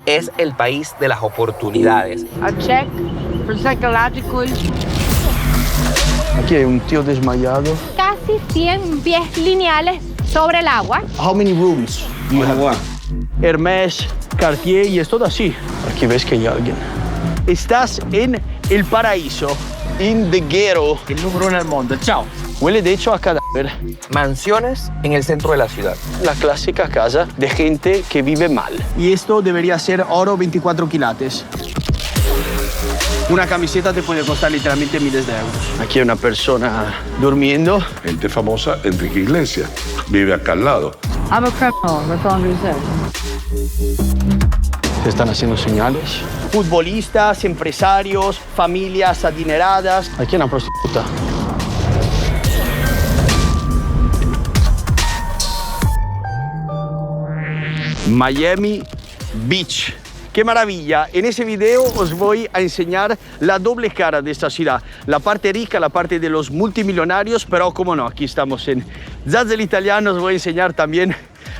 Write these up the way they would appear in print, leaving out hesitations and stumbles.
es el país de las oportunidades. A check for psychological. Aquí hay un tío desmayado. Casi 100 pies lineales sobre el agua. How many rooms do you have? Hermès, Cartier y es todo así. Aquí ves que hay alguien. Estás en el paraíso. In the ghetto. El número uno del mundo. Chao. Huele de hecho a cadáver. Mansiones en el centro de la ciudad. La clásica casa de gente que vive mal. Y esto debería ser oro 24 quilates. Una camiseta te puede costar literalmente miles de euros. Aquí hay una persona durmiendo. Gente famosa, Enrique Iglesias, vive acá al lado. I'm a criminal, that's all I'm saying. Se están haciendo señales. Futbolistas, empresarios, familias adineradas. Aquí hay una prostituta. Miami Beach. ¡Qué maravilla! En ese video os voy a enseñar la doble cara de esta ciudad. La parte rica, la parte de los multimillonarios, pero como no, aquí estamos en Zaz Italiano, os voy a enseñar también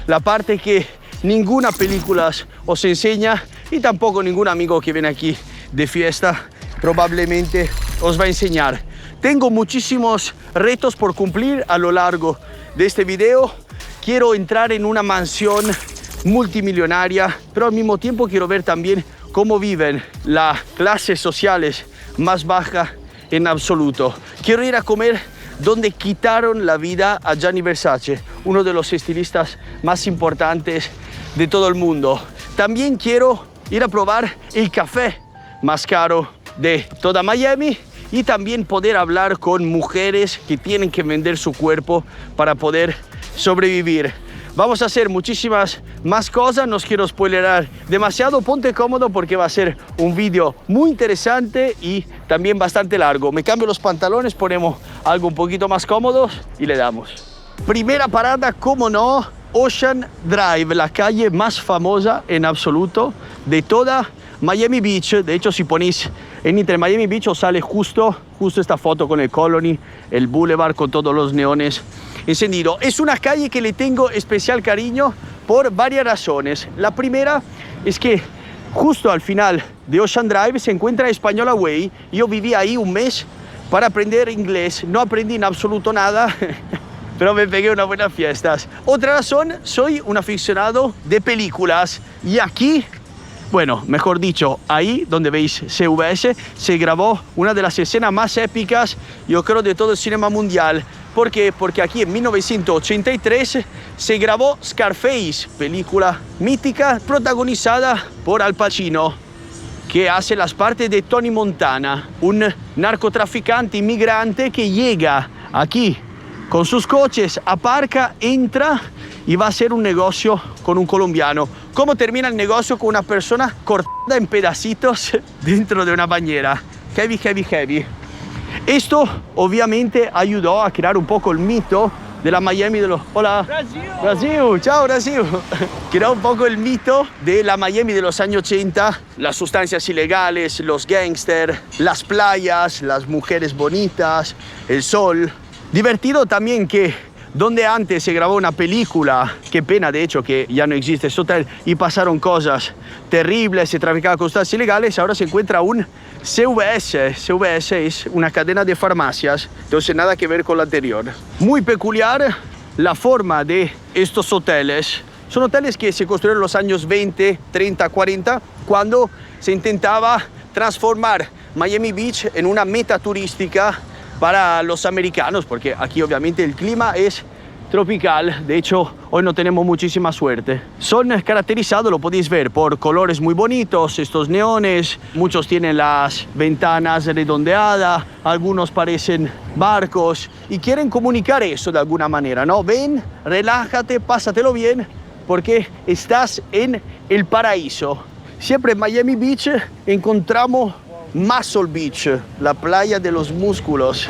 la parte que ninguna película os enseña y tampoco ningún amigo que viene aquí de fiesta probablemente os va a enseñar. Tengo muchísimos retos por cumplir a lo largo de este video. Quiero entrar en una mansión multimillonaria, pero al mismo tiempo quiero ver también cómo viven las clases sociales más bajas en absoluto. Quiero ir a comer donde quitaron la vida a Gianni Versace, uno de los estilistas más importantes de todo el mundo. También quiero ir a probar el café más caro de toda Miami y también poder hablar con mujeres que tienen que vender su cuerpo para poder sobrevivir. Vamos a hacer muchísimas más cosas, no os quiero spoilerar demasiado, ponte cómodo porque va a ser un vídeo muy interesante y también bastante largo. Me cambio los pantalones, ponemos algo un poquito más cómodos y le damos. Primera parada, como no, Ocean Drive, la calle más famosa en absoluto de toda Miami Beach. De hecho, si ponéis en Internet Miami Beach os sale justo esta foto con el Colony, el Boulevard con todos los neones encendido. Es una calle que le tengo especial cariño por varias razones. La primera es que justo al final de Ocean Drive se encuentra Española Way. Yo viví ahí un mes para aprender inglés. No aprendí en absoluto nada, pero me pegué unas buenas fiestas. Otra razón, soy un aficionado de películas. Y aquí, bueno, mejor dicho, ahí donde veis CVS, se grabó una de las escenas más épicas, yo creo, de todo el cinema mundial. ¿Por qué? Porque aquí en 1983 se grabó Scarface, película mítica protagonizada por Al Pacino, que hace las partes de Tony Montana, un narcotraficante inmigrante que llega aquí con sus coches, aparca, entra y va a hacer un negocio con un colombiano. ¿Cómo termina el negocio? Con una persona cortada en pedacitos dentro de una bañera. Heavy, heavy, heavy. Esto obviamente ayudó a crear un poco el mito de la Miami de los... Hola. Brasil. Chao, Brasil. Creó un poco el mito de la Miami de los años 80. Las sustancias ilegales, los gángsters, las playas, las mujeres bonitas, el sol. Divertido también que donde antes se grabó una película, qué pena de hecho que ya no existe ese hotel y pasaron cosas terribles, se traficaba con sustancias ilegales, ahora se encuentra un CVS. CVS es una cadena de farmacias, entonces nada que ver con la anterior. Muy peculiar la forma de estos hoteles. Son hoteles que se construyeron en los años 20, 30, 40, cuando se intentaba transformar Miami Beach en una meta turística para los americanos, porque aquí obviamente el clima es tropical. De hecho, hoy no tenemos muchísima suerte. Son caracterizados, lo podéis ver, por colores muy bonitos, estos neones. Muchos tienen las ventanas redondeadas, algunos parecen barcos y quieren comunicar eso de alguna manera, ¿no? Ven, relájate, pásatelo bien, porque estás en el paraíso. Siempre en Miami Beach encontramos Muscle Beach, la playa de los músculos.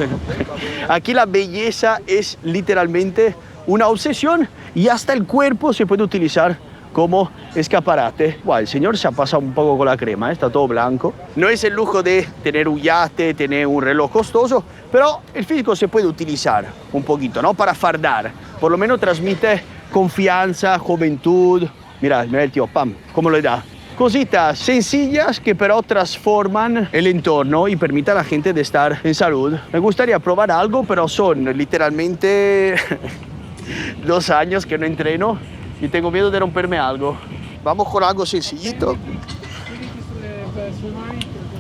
Aquí la belleza es literalmente una obsesión y hasta el cuerpo se puede utilizar como escaparate. Bueno, el señor se ha pasado un poco con la crema, está todo blanco. No es el lujo de tener un yate, tener un reloj costoso, pero el físico se puede utilizar un poquito, ¿no? Para fardar. Por lo menos transmite confianza, juventud. Mira el tío, pam, ¿cómo le da? Cositas sencillas que pero transforman el entorno y permiten a la gente de estar en salud. Me gustaría probar algo, pero son literalmente 2 años que no entreno y tengo miedo de romperme algo. Vamos con algo sencillito.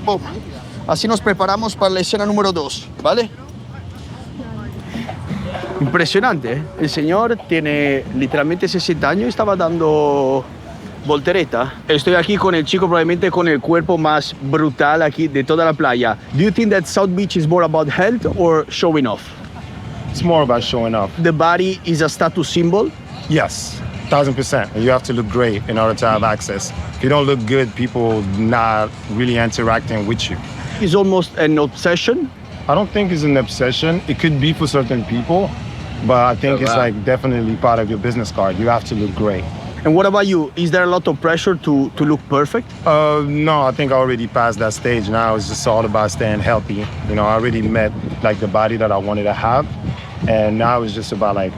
Boom. Así nos preparamos para la escena número 2, ¿vale? Impresionante, ¿eh? El señor tiene literalmente 60 años y estaba dando voltereta. Estoy aquí con el chico probablemente con el cuerpo más brutal aquí de toda la playa. Do you think that South Beach is more about health or showing off? It's more about showing off. The body is a status symbol. Yes, 1000%. And you have to look great in order to have access. If you don't look good, people not really interacting with you. It's almost an obsession. I don't think it's an obsession. It could be for certain people, but I think it's like definitely part of your business card. You have to look great. And what about you? Is there a lot of pressure to look perfect? No, I think I already passed that stage. Now it's just all about staying healthy. You know, I already met like the body that I wanted to have. And now it's just about like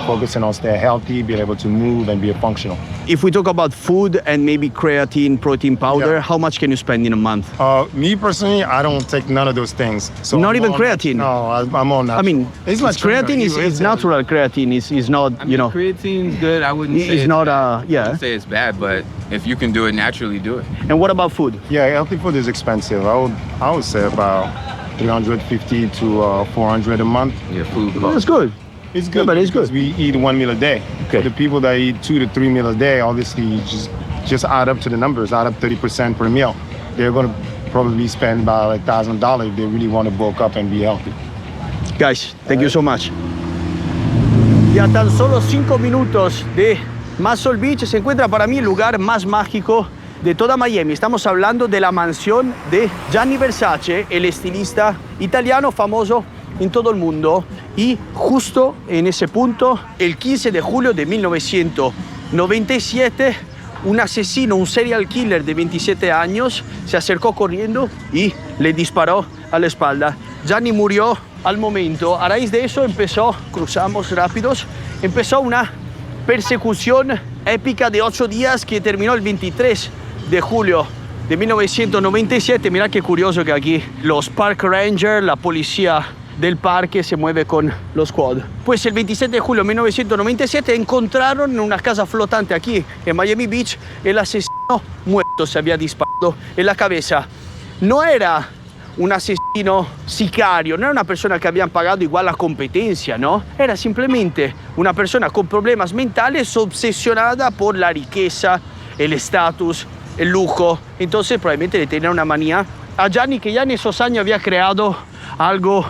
focusing on staying healthy, being able to move and be functional. If we talk about food and maybe creatine, protein powder, Yeah. how much can you spend in a month? Me personally, I don't take none of those things. So Not I'm even on- creatine? No, I'm on that. I mean, it's not creatine is natural creatine. Is not, I mean, you know, creatine's good. I wouldn't say it's not, I yeah. wouldn't say it's bad, but if you can do it naturally, do it. And what about food? Yeah, healthy food is expensive. I would say about 350 to 400 a month. Your food That's costs. good. It's Yeah, good, but it's because good. we eat 1 meal a day. Okay. The people that eat 2 to 3 meals a day, obviously, just add up to the numbers, add up 30% per meal. They're going to probably spend about like $1,000 if they really want to bulk up and be healthy. Guys, thank you so much. Y a tan solo 5 minutos de Muscle Beach se encuentra para mí el lugar más mágico de toda Miami. Estamos hablando de la mansión de Gianni Versace, el estilista italiano famoso en todo el mundo. Y justo en ese punto, el 15 de julio de 1997, un asesino, un serial killer de 27 años, se acercó corriendo y le disparó a la espalda. Gianni murió al momento. A raíz de eso cruzamos rápidos, empezó una persecución épica de 8 días que terminó el 23 de julio de 1997. Mirad qué curioso que aquí los Park Rangers, la policía del parque se mueve con los quad. Pues el 27 de julio de 1997 encontraron en una casa flotante aquí en Miami Beach el asesino muerto. Se había disparado en la cabeza. No era un asesino sicario, no era una persona que habían pagado igual la competencia, ¿no? Era simplemente una persona con problemas mentales obsesionada por la riqueza, el estatus, el lujo. Entonces probablemente le tenía una manía a Gianni, que ya en esos años había creado algo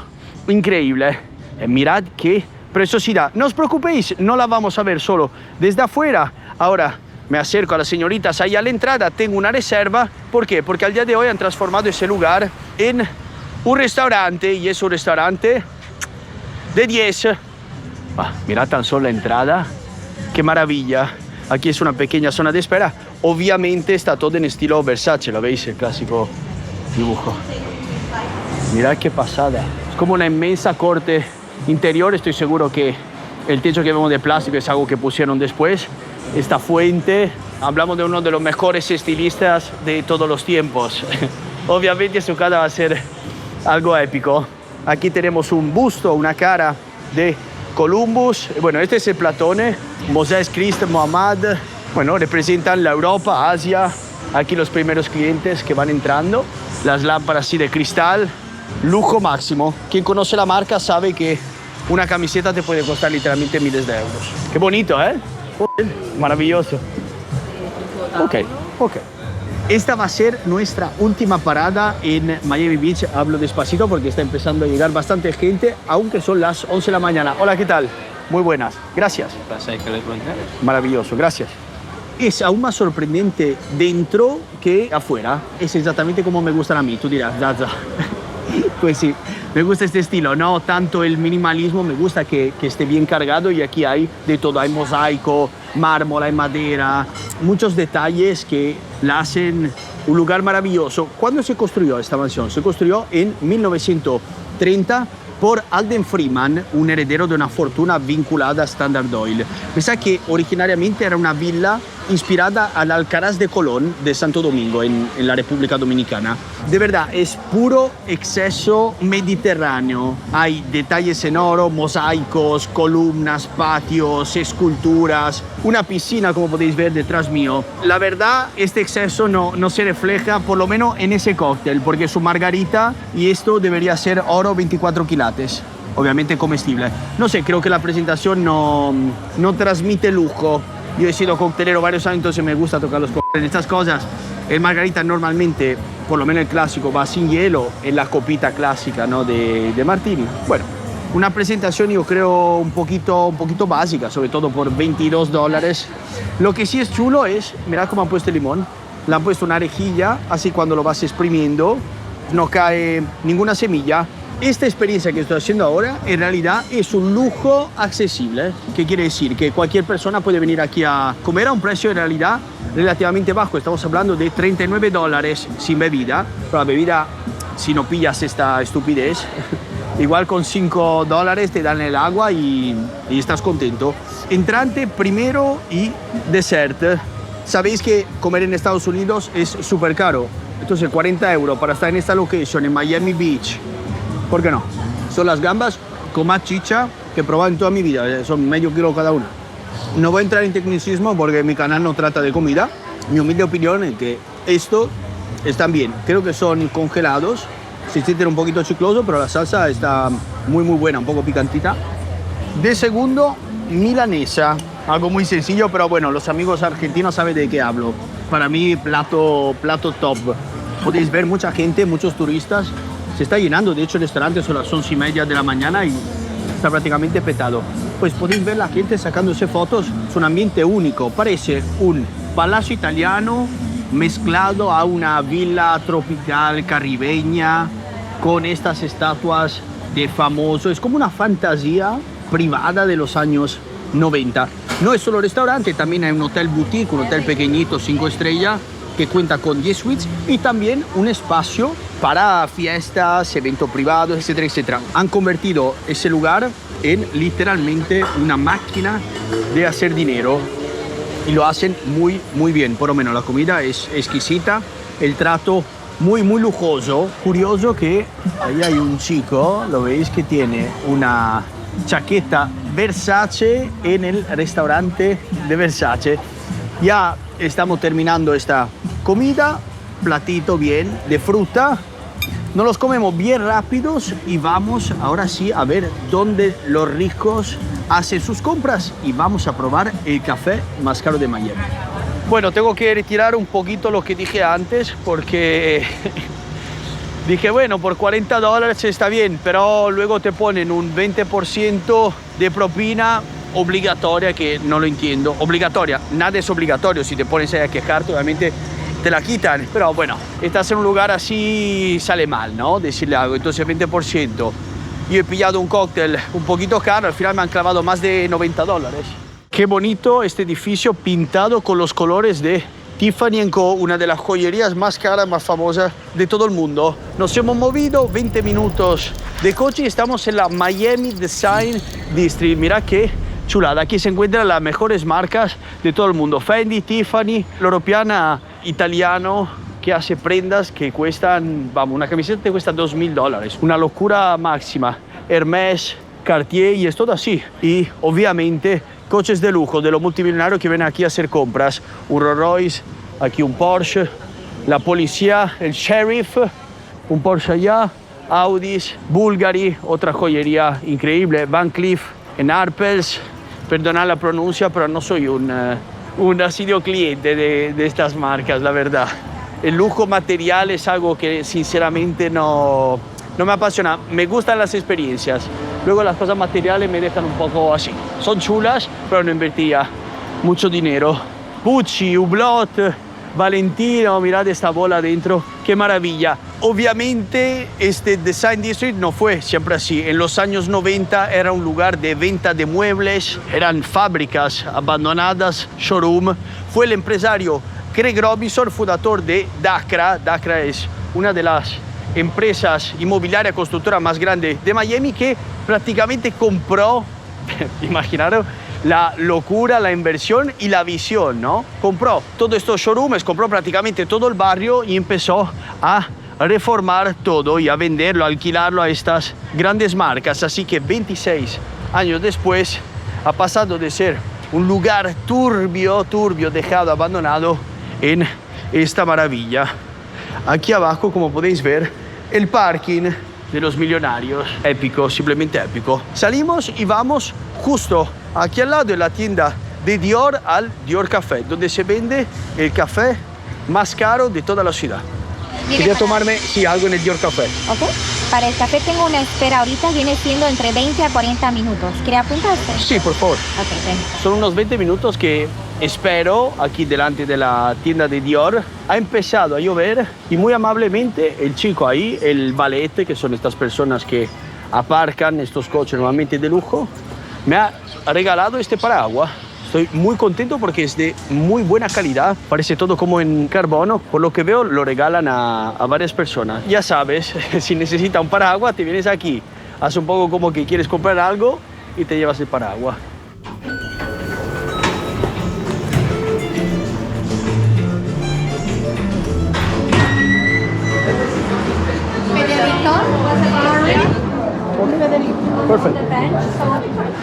increíble. Mirad qué preciosidad. No os preocupéis, no la vamos a ver solo desde afuera. Ahora me acerco a las señoritas ahí a la entrada, tengo una reserva. ¿Por qué? Porque al día de hoy han transformado ese lugar en un restaurante, y es un restaurante de 10. Mirad tan solo la entrada, qué maravilla. Aquí es una pequeña zona de espera. Obviamente está todo en estilo Versace, ¿lo veis? El clásico dibujo. Mirad qué pasada. Es como una inmensa corte interior. Estoy seguro que el techo que vemos de plástico es algo que pusieron después. Esta fuente, hablamos de uno de los mejores estilistas de todos los tiempos. Obviamente su cara va a ser algo épico. Aquí tenemos un busto, una cara de Columbus. Bueno, este es el Platone, Moses Christ, Muhammad. Bueno, representan la Europa, Asia. Aquí los primeros clientes que van entrando. Las lámparas así de cristal. Lujo máximo. Quien conoce la marca sabe que una camiseta te puede costar literalmente miles de euros. Qué bonito, ¿eh? Maravilloso. Ok. Esta va a ser nuestra última parada en Miami Beach. Hablo despacito porque está empezando a llegar bastante gente, aunque son las 11 de la mañana. Hola, ¿qué tal? Muy buenas. Gracias. Maravilloso, gracias. Es aún más sorprendente dentro que afuera. Es exactamente como me gustan a mí. Tú dirás, Zaza. Pues sí, me gusta este estilo, no tanto el minimalismo, me gusta que esté bien cargado, y aquí hay de todo, hay mosaico, mármol, hay madera, muchos detalles que la hacen un lugar maravilloso. ¿Cuándo se construyó esta mansión? Se construyó en 1930 por Alden Freeman, un heredero de una fortuna vinculada a Standard Oil. Pensá que originariamente era una villa inspirada al Alcaraz de Colón de Santo Domingo en la República Dominicana. De verdad, es puro exceso mediterráneo. Hay detalles en oro, mosaicos, columnas, patios, esculturas, una piscina como podéis ver detrás mío. La verdad, este exceso no se refleja por lo menos en ese cóctel, porque su margarita y esto debería ser oro 24 quilates. Obviamente comestible. No sé, creo que la presentación no transmite lujo. Yo he sido coctelero varios años, entonces me gusta tocar los cócteles. Estas cosas, el margarita normalmente, por lo menos el clásico, va sin hielo en la copita clásica, ¿no? de martini. Bueno, una presentación yo creo un poquito básica, sobre todo por $22. Lo que sí es chulo es, mirad cómo han puesto el limón. Le han puesto una rejilla, así cuando lo vas exprimiendo no cae ninguna semilla. Esta experiencia que estoy haciendo ahora en realidad es un lujo accesible. ¿Qué quiere decir? Que cualquier persona puede venir aquí a comer a un precio en realidad relativamente bajo. Estamos hablando de $39 sin bebida. Pero la bebida, si no pillas esta estupidez, igual con $5 te dan el agua y estás contento. Entrante primero y dessert. Sabéis que comer en Estados Unidos es súper caro. Entonces 40 € para estar en esta location en Miami Beach. ¿Por qué no? Son las gambas con más chicha que he probado en toda mi vida. Son medio kilo cada una. No voy a entrar en tecnicismo porque mi canal no trata de comida. Mi humilde opinión es que esto están bien. Creo que son congelados. Se sienten un poquito chicloso, pero la salsa está muy buena, un poco picantita. De segundo, milanesa. Algo muy sencillo, pero bueno, los amigos argentinos saben de qué hablo. Para mí, plato top. Podéis ver mucha gente, muchos turistas. Se está llenando, de hecho el restaurante son las 11:30 de la mañana y está prácticamente petado. Pues podéis ver la gente sacándose fotos, es un ambiente único, parece un palacio italiano mezclado a una villa tropical caribeña con estas estatuas de famosos, es como una fantasía privada de los años 90. No es solo restaurante, también hay un hotel boutique, un hotel pequeñito, 5 estrellas, que cuenta con 10 suites y también un espacio para fiestas, eventos privados, etcétera, etcétera. Han convertido ese lugar en literalmente una máquina de hacer dinero y lo hacen muy bien. Por lo menos la comida es exquisita, el trato muy lujoso. Curioso que ahí hay un chico, lo veis, que tiene una chaqueta Versace en el restaurante de Versace. Ya estamos terminando esta comida, platito bien de fruta. Nos los comemos bien rápidos y vamos ahora sí a ver dónde los ricos hacen sus compras y vamos a probar el café más caro de Miami. Bueno, tengo que retirar un poquito lo que dije antes porque dije, bueno, por $40 está bien, pero luego te ponen un 20% de propina obligatoria, que no lo entiendo. Obligatoria, nada es obligatorio. Si te pones ahí a quejarte, obviamente te la quitan. Pero bueno, estás en un lugar así, sale mal, ¿no? Decirle algo. Entonces 20%. Yo he pillado un cóctel un poquito caro, al final me han clavado más de $90. Qué bonito este edificio pintado con los colores de Tiffany & Co., una de las joyerías más caras, más famosas de todo el mundo. Nos hemos movido 20 minutos de coche y estamos en la Miami Design District. Mira qué chulada. Aquí se encuentran las mejores marcas de todo el mundo. Fendi, Tiffany, la europeana italiano, que hace prendas que cuestan, vamos, una camiseta te cuesta $2.000. Una locura máxima. Hermès, Cartier y es todo así. Y obviamente coches de lujo de los multimillonarios que vienen aquí a hacer compras. Un Rolls Royce, aquí un Porsche, la policía, el sheriff, un Porsche allá, Audis, Bulgari, otra joyería increíble, Van Cleef en Harpers. Perdonad la pronuncia, pero no soy un asiduo cliente de estas marcas, la verdad. El lujo material es algo que sinceramente no me apasiona. Me gustan las experiencias. Luego las cosas materiales me dejan un poco así. Son chulas, pero no invertiría mucho dinero. Gucci, Hublot, Valentino, mirad esta bola dentro. ¡Qué maravilla! Obviamente este Design District no fue siempre así. En los años 90 era un lugar de venta de muebles. Eran fábricas abandonadas, showroom. Fue el empresario Craig Robinson, fundador de Dacra. Dacra es una de las empresas inmobiliarias constructoras más grandes de Miami, que prácticamente compró, imaginaros, la locura, la inversión y la visión, ¿no? Compró todos estos showrooms, compró prácticamente todo el barrio y empezó a reformar todo y a venderlo, a alquilarlo a estas grandes marcas. Así que 26 años después ha pasado de ser un lugar turbio, dejado, abandonado, en esta maravilla. Aquí abajo, como podéis ver, el parking de los millonarios. Épico, simplemente épico. Salimos y vamos justo aquí al lado de la tienda de Dior al Dior Café, donde se vende el café más caro de toda la ciudad. Quería tomarme, sí, algo en el Dior Café. Ok. Para el café tengo una espera ahorita, viene siendo entre 20 a 40 minutos. ¿Quiere apuntarse? Sí, por favor. Ok, ven. Son unos 20 minutos que espero aquí delante de la tienda de Dior. Ha empezado a llover y muy amablemente el chico ahí, el valet, que son estas personas que aparcan estos coches normalmente de lujo, me ha regalado este paraguas. Estoy muy contento porque es de muy buena calidad, parece todo como en carbono. Por lo que veo lo regalan a varias personas. Ya sabes, si necesitas un paraguas te vienes aquí, haz un poco como que quieres comprar algo y te llevas el paraguas. Perfecto.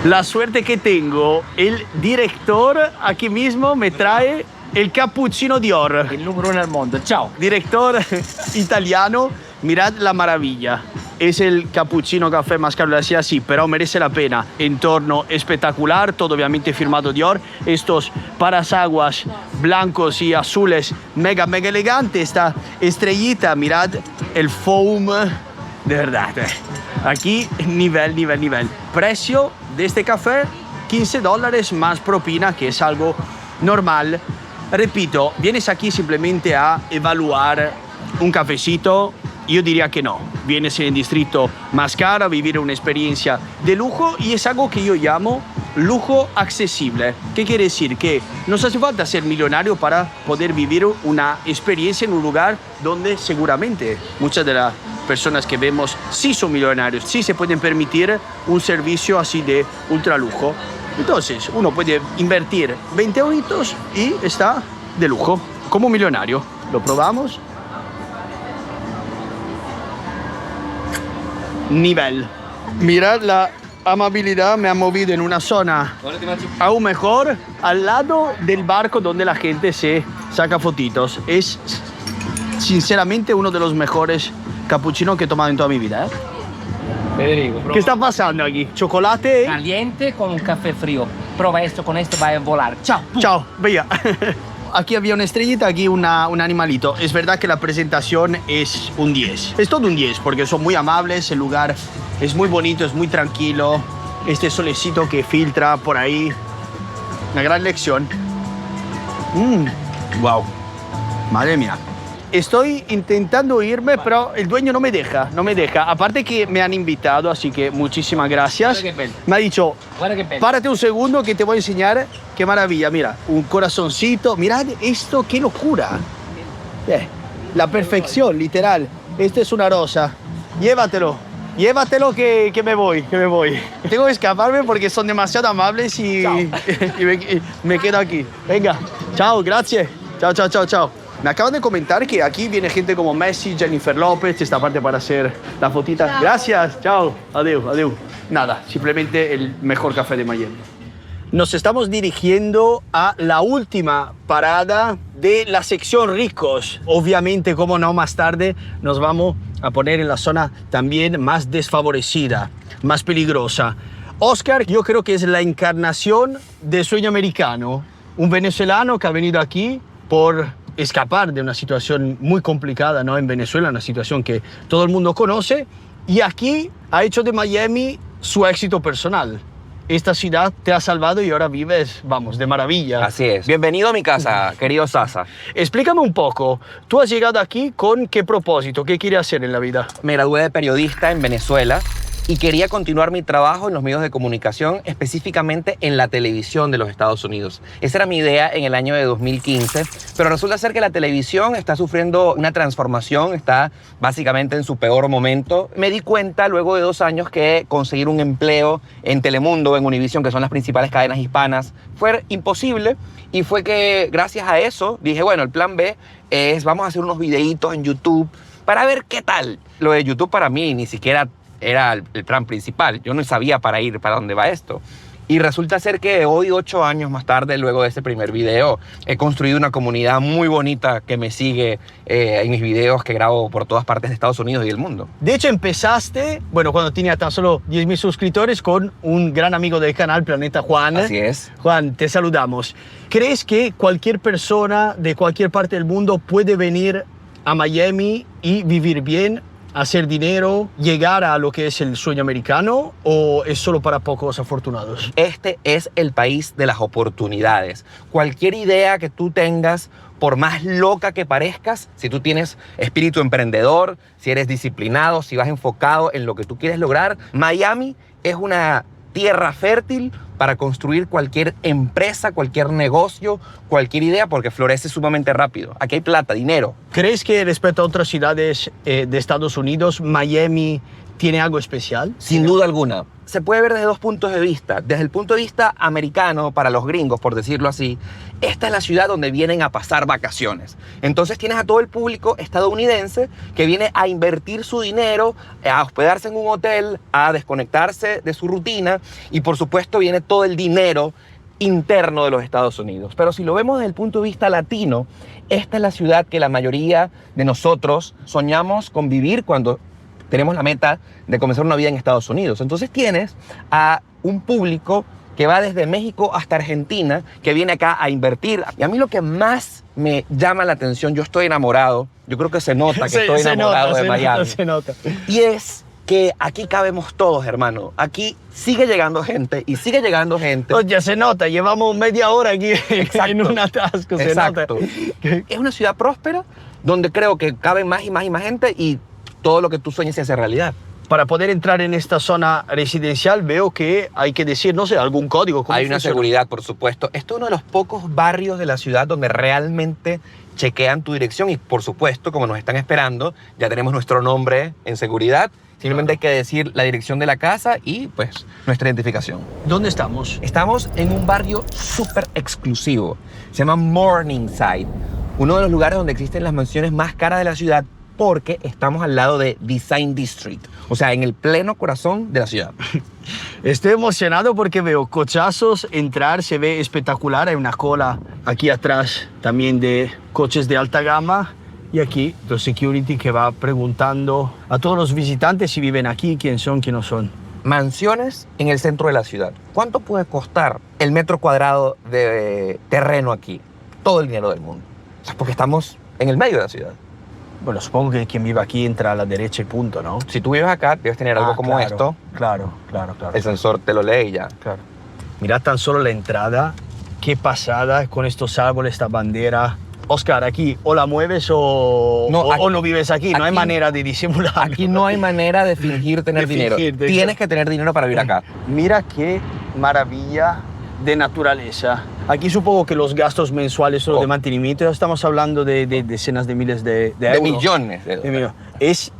La suerte que tengo, el director aquí mismo me trae el cappuccino Dior. El número uno del mundo. Ciao. Director italiano, mirad la maravilla. Es el cappuccino café más caro de la ciudad, sí, pero merece la pena. Entorno espectacular, todo obviamente firmado Dior. Estos parasaguas blancos y azules, mega elegante. Esta estrellita, mirad el foam, de verdad. Aquí, nivel. Precio de este café, $15 más propina, que es algo normal. Repito, vienes aquí simplemente a evaluar un cafecito. Yo diría que no. Vienes en el distrito más caro a vivir una experiencia de lujo y es algo que yo llamo lujo accesible. ¿Qué quiere decir? Que no hace falta ser millonario para poder vivir una experiencia en un lugar donde seguramente muchas de las personas que vemos sí son millonarios, sí se pueden permitir un servicio así de ultra lujo. Entonces uno puede invertir 20 euritos y está de lujo, como millonario. Lo probamos. Nivel. Mirad la amabilidad, me ha movido en una zona aún mejor, al lado del barco donde la gente se saca fotitos. Es sinceramente uno de los mejores cappuccino que he tomado en toda mi vida. Federico, ¿Qué está pasando aquí? ¿Chocolate? Caliente con un café frío. Prueba esto, con esto va a volar. Chao. Chao, vaya. Aquí había una estrellita, aquí un animalito. Es verdad que la presentación es un 10. Es todo un 10 porque son muy amables, el lugar es muy bonito, es muy tranquilo. Este solecito que filtra por ahí. Una gran lección. Wow. Madre mía. Estoy intentando irme, pero el dueño no me deja. Aparte que me han invitado, así que muchísimas gracias. Me ha dicho, párate un segundo que te voy a enseñar qué maravilla. Mira, un corazoncito. Mirad esto, qué locura. La perfección, literal. Esta es una rosa. Llévatelo que me voy. Tengo que escaparme porque son demasiado amables y me quedo aquí. Venga, chao, gracias. Chao. Me acaban de comentar que aquí viene gente como Messi, Jennifer López, esta parte para hacer la fotita. Chao. Gracias, chao, adiós. Nada, simplemente el mejor café de Miami. Nos estamos dirigiendo a la última parada de la sección ricos. Obviamente, como no, más tarde nos vamos a poner en la zona también más desfavorecida, más peligrosa. Oscar, yo creo que es la encarnación del sueño americano. Un venezolano que ha venido aquí por escapar de una situación muy complicada, ¿no? En Venezuela, una situación que todo el mundo conoce, y aquí ha hecho de Miami su éxito personal. Esta ciudad te ha salvado y ahora vives, vamos, de maravilla. Así es. Bienvenido a mi casa, querido Sasa. Explícame un poco, tú has llegado aquí con qué propósito, qué quieres hacer en la vida. Me gradué de periodista en Venezuela y quería continuar mi trabajo en los medios de comunicación, específicamente en la televisión de los Estados Unidos. Esa era mi idea en el año de 2015, pero resulta ser que la televisión está sufriendo una transformación, está básicamente en su peor momento. Me di cuenta luego de 2 años que conseguir un empleo en Telemundo, en Univision, que son las principales cadenas hispanas, fue imposible, y fue que gracias a eso dije, bueno, el plan B es vamos a hacer unos videitos en YouTube para ver qué tal. Lo de YouTube para mí ni siquiera era el plan principal. Yo no sabía para dónde va esto. Y resulta ser que hoy, 8 años más tarde, luego de ese primer video, he construido una comunidad muy bonita que me sigue en mis videos que grabo por todas partes de Estados Unidos y del mundo. De hecho, empezaste, bueno, cuando tenía tan solo 10.000 suscriptores, con un gran amigo del canal, Planeta Juan. Así es. Juan, te saludamos. ¿Crees que cualquier persona de cualquier parte del mundo puede venir a Miami y vivir bien, hacer dinero, llegar a lo que es el sueño americano, o es solo para pocos afortunados? Este es el país de las oportunidades. Cualquier idea que tú tengas, por más loca que parezcas, si tú tienes espíritu emprendedor, si eres disciplinado, si vas enfocado en lo que tú quieres lograr, Miami es una tierra fértil para construir cualquier empresa, cualquier negocio, cualquier idea, porque florece sumamente rápido. Aquí hay plata, dinero. ¿Crees que respecto a otras ciudades de Estados Unidos, Miami tiene algo especial? Sin duda alguna. Se puede ver desde 2 puntos de vista. Desde el punto de vista americano, para los gringos, por decirlo así, esta es la ciudad donde vienen a pasar vacaciones. Entonces tienes a todo el público estadounidense que viene a invertir su dinero, a hospedarse en un hotel, a desconectarse de su rutina, y por supuesto viene todo el dinero interno de los Estados Unidos. Pero si lo vemos desde el punto de vista latino, esta es la ciudad que la mayoría de nosotros soñamos con vivir cuando tenemos la meta de comenzar una vida en Estados Unidos. Entonces tienes a un público que va desde México hasta Argentina, que viene acá a invertir. Y a mí lo que más me llama la atención, yo estoy enamorado, yo creo que se nota que estoy enamorado de Miami. Se nota. Y es que aquí cabemos todos, hermano. Aquí sigue llegando gente y sigue llegando gente. Ya se nota, llevamos media hora aquí en un atasco. Exacto. Se nota. Es una ciudad próspera donde creo que cabe más y más y más gente, y todo lo que tú sueñes se hace realidad. Para poder entrar en esta zona residencial veo que hay que decir, no sé, algún código. Hay una seguridad, por supuesto. Esto es uno de los pocos barrios de la ciudad donde realmente chequean tu dirección, y por supuesto, como nos están esperando, ya tenemos nuestro nombre en seguridad. Simplemente hay que decir la dirección de la casa y pues nuestra identificación. ¿Dónde estamos? Estamos en un barrio súper exclusivo. Se llama Morningside. Uno de los lugares donde existen las mansiones más caras de la ciudad, porque estamos al lado de Design District, o sea, en el pleno corazón de la ciudad. Estoy emocionado porque veo cochazos entrar, se ve espectacular. Hay una cola aquí atrás también de coches de alta gama. Y aquí los security que va preguntando a todos los visitantes si viven aquí, quién son, quién no son. Mansiones en el centro de la ciudad. ¿Cuánto puede costar el metro cuadrado de terreno aquí? Todo el dinero del mundo. O sea, porque estamos en el medio de la ciudad. Bueno, supongo que quien vive aquí entra a la derecha y punto, ¿no? Si tú vives acá, debes tener algo como claro, esto. Claro. El sensor te lo lee y ya. Claro. Mirad tan solo la entrada. Qué pasada con estos árboles, esta bandera. Oscar, aquí o la mueves o no vives aquí. No hay manera de disimular. Aquí no hay manera de fingir tener dinero. Tienes que tener dinero para vivir acá. Mira qué maravilla de naturaleza. Aquí supongo que los gastos mensuales son de mantenimiento. Ya estamos hablando de decenas de miles de euros. De millones de dólares. Es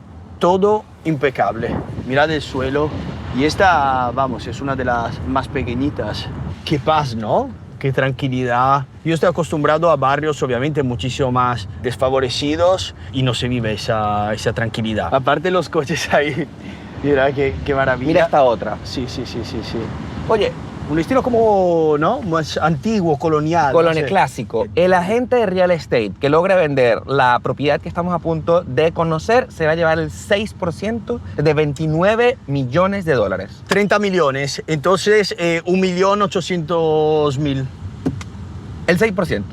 todo impecable. Mirad el suelo. Y esta, vamos, es una de las más pequeñitas. Qué paz, ¿no? Qué tranquilidad. Yo estoy acostumbrado a barrios obviamente muchísimo más desfavorecidos y no se vive esa tranquilidad. Aparte los coches ahí, mira qué maravilla. Mira esta otra. Sí. Oye, un estilo como, ¿no? Más antiguo, colonial. Colonial, no sé. Clásico. El agente de real estate que logre vender la propiedad que estamos a punto de conocer se va a llevar el 6% de 29 millones de dólares. 30 millones. Entonces, 1.800.000. El 6%.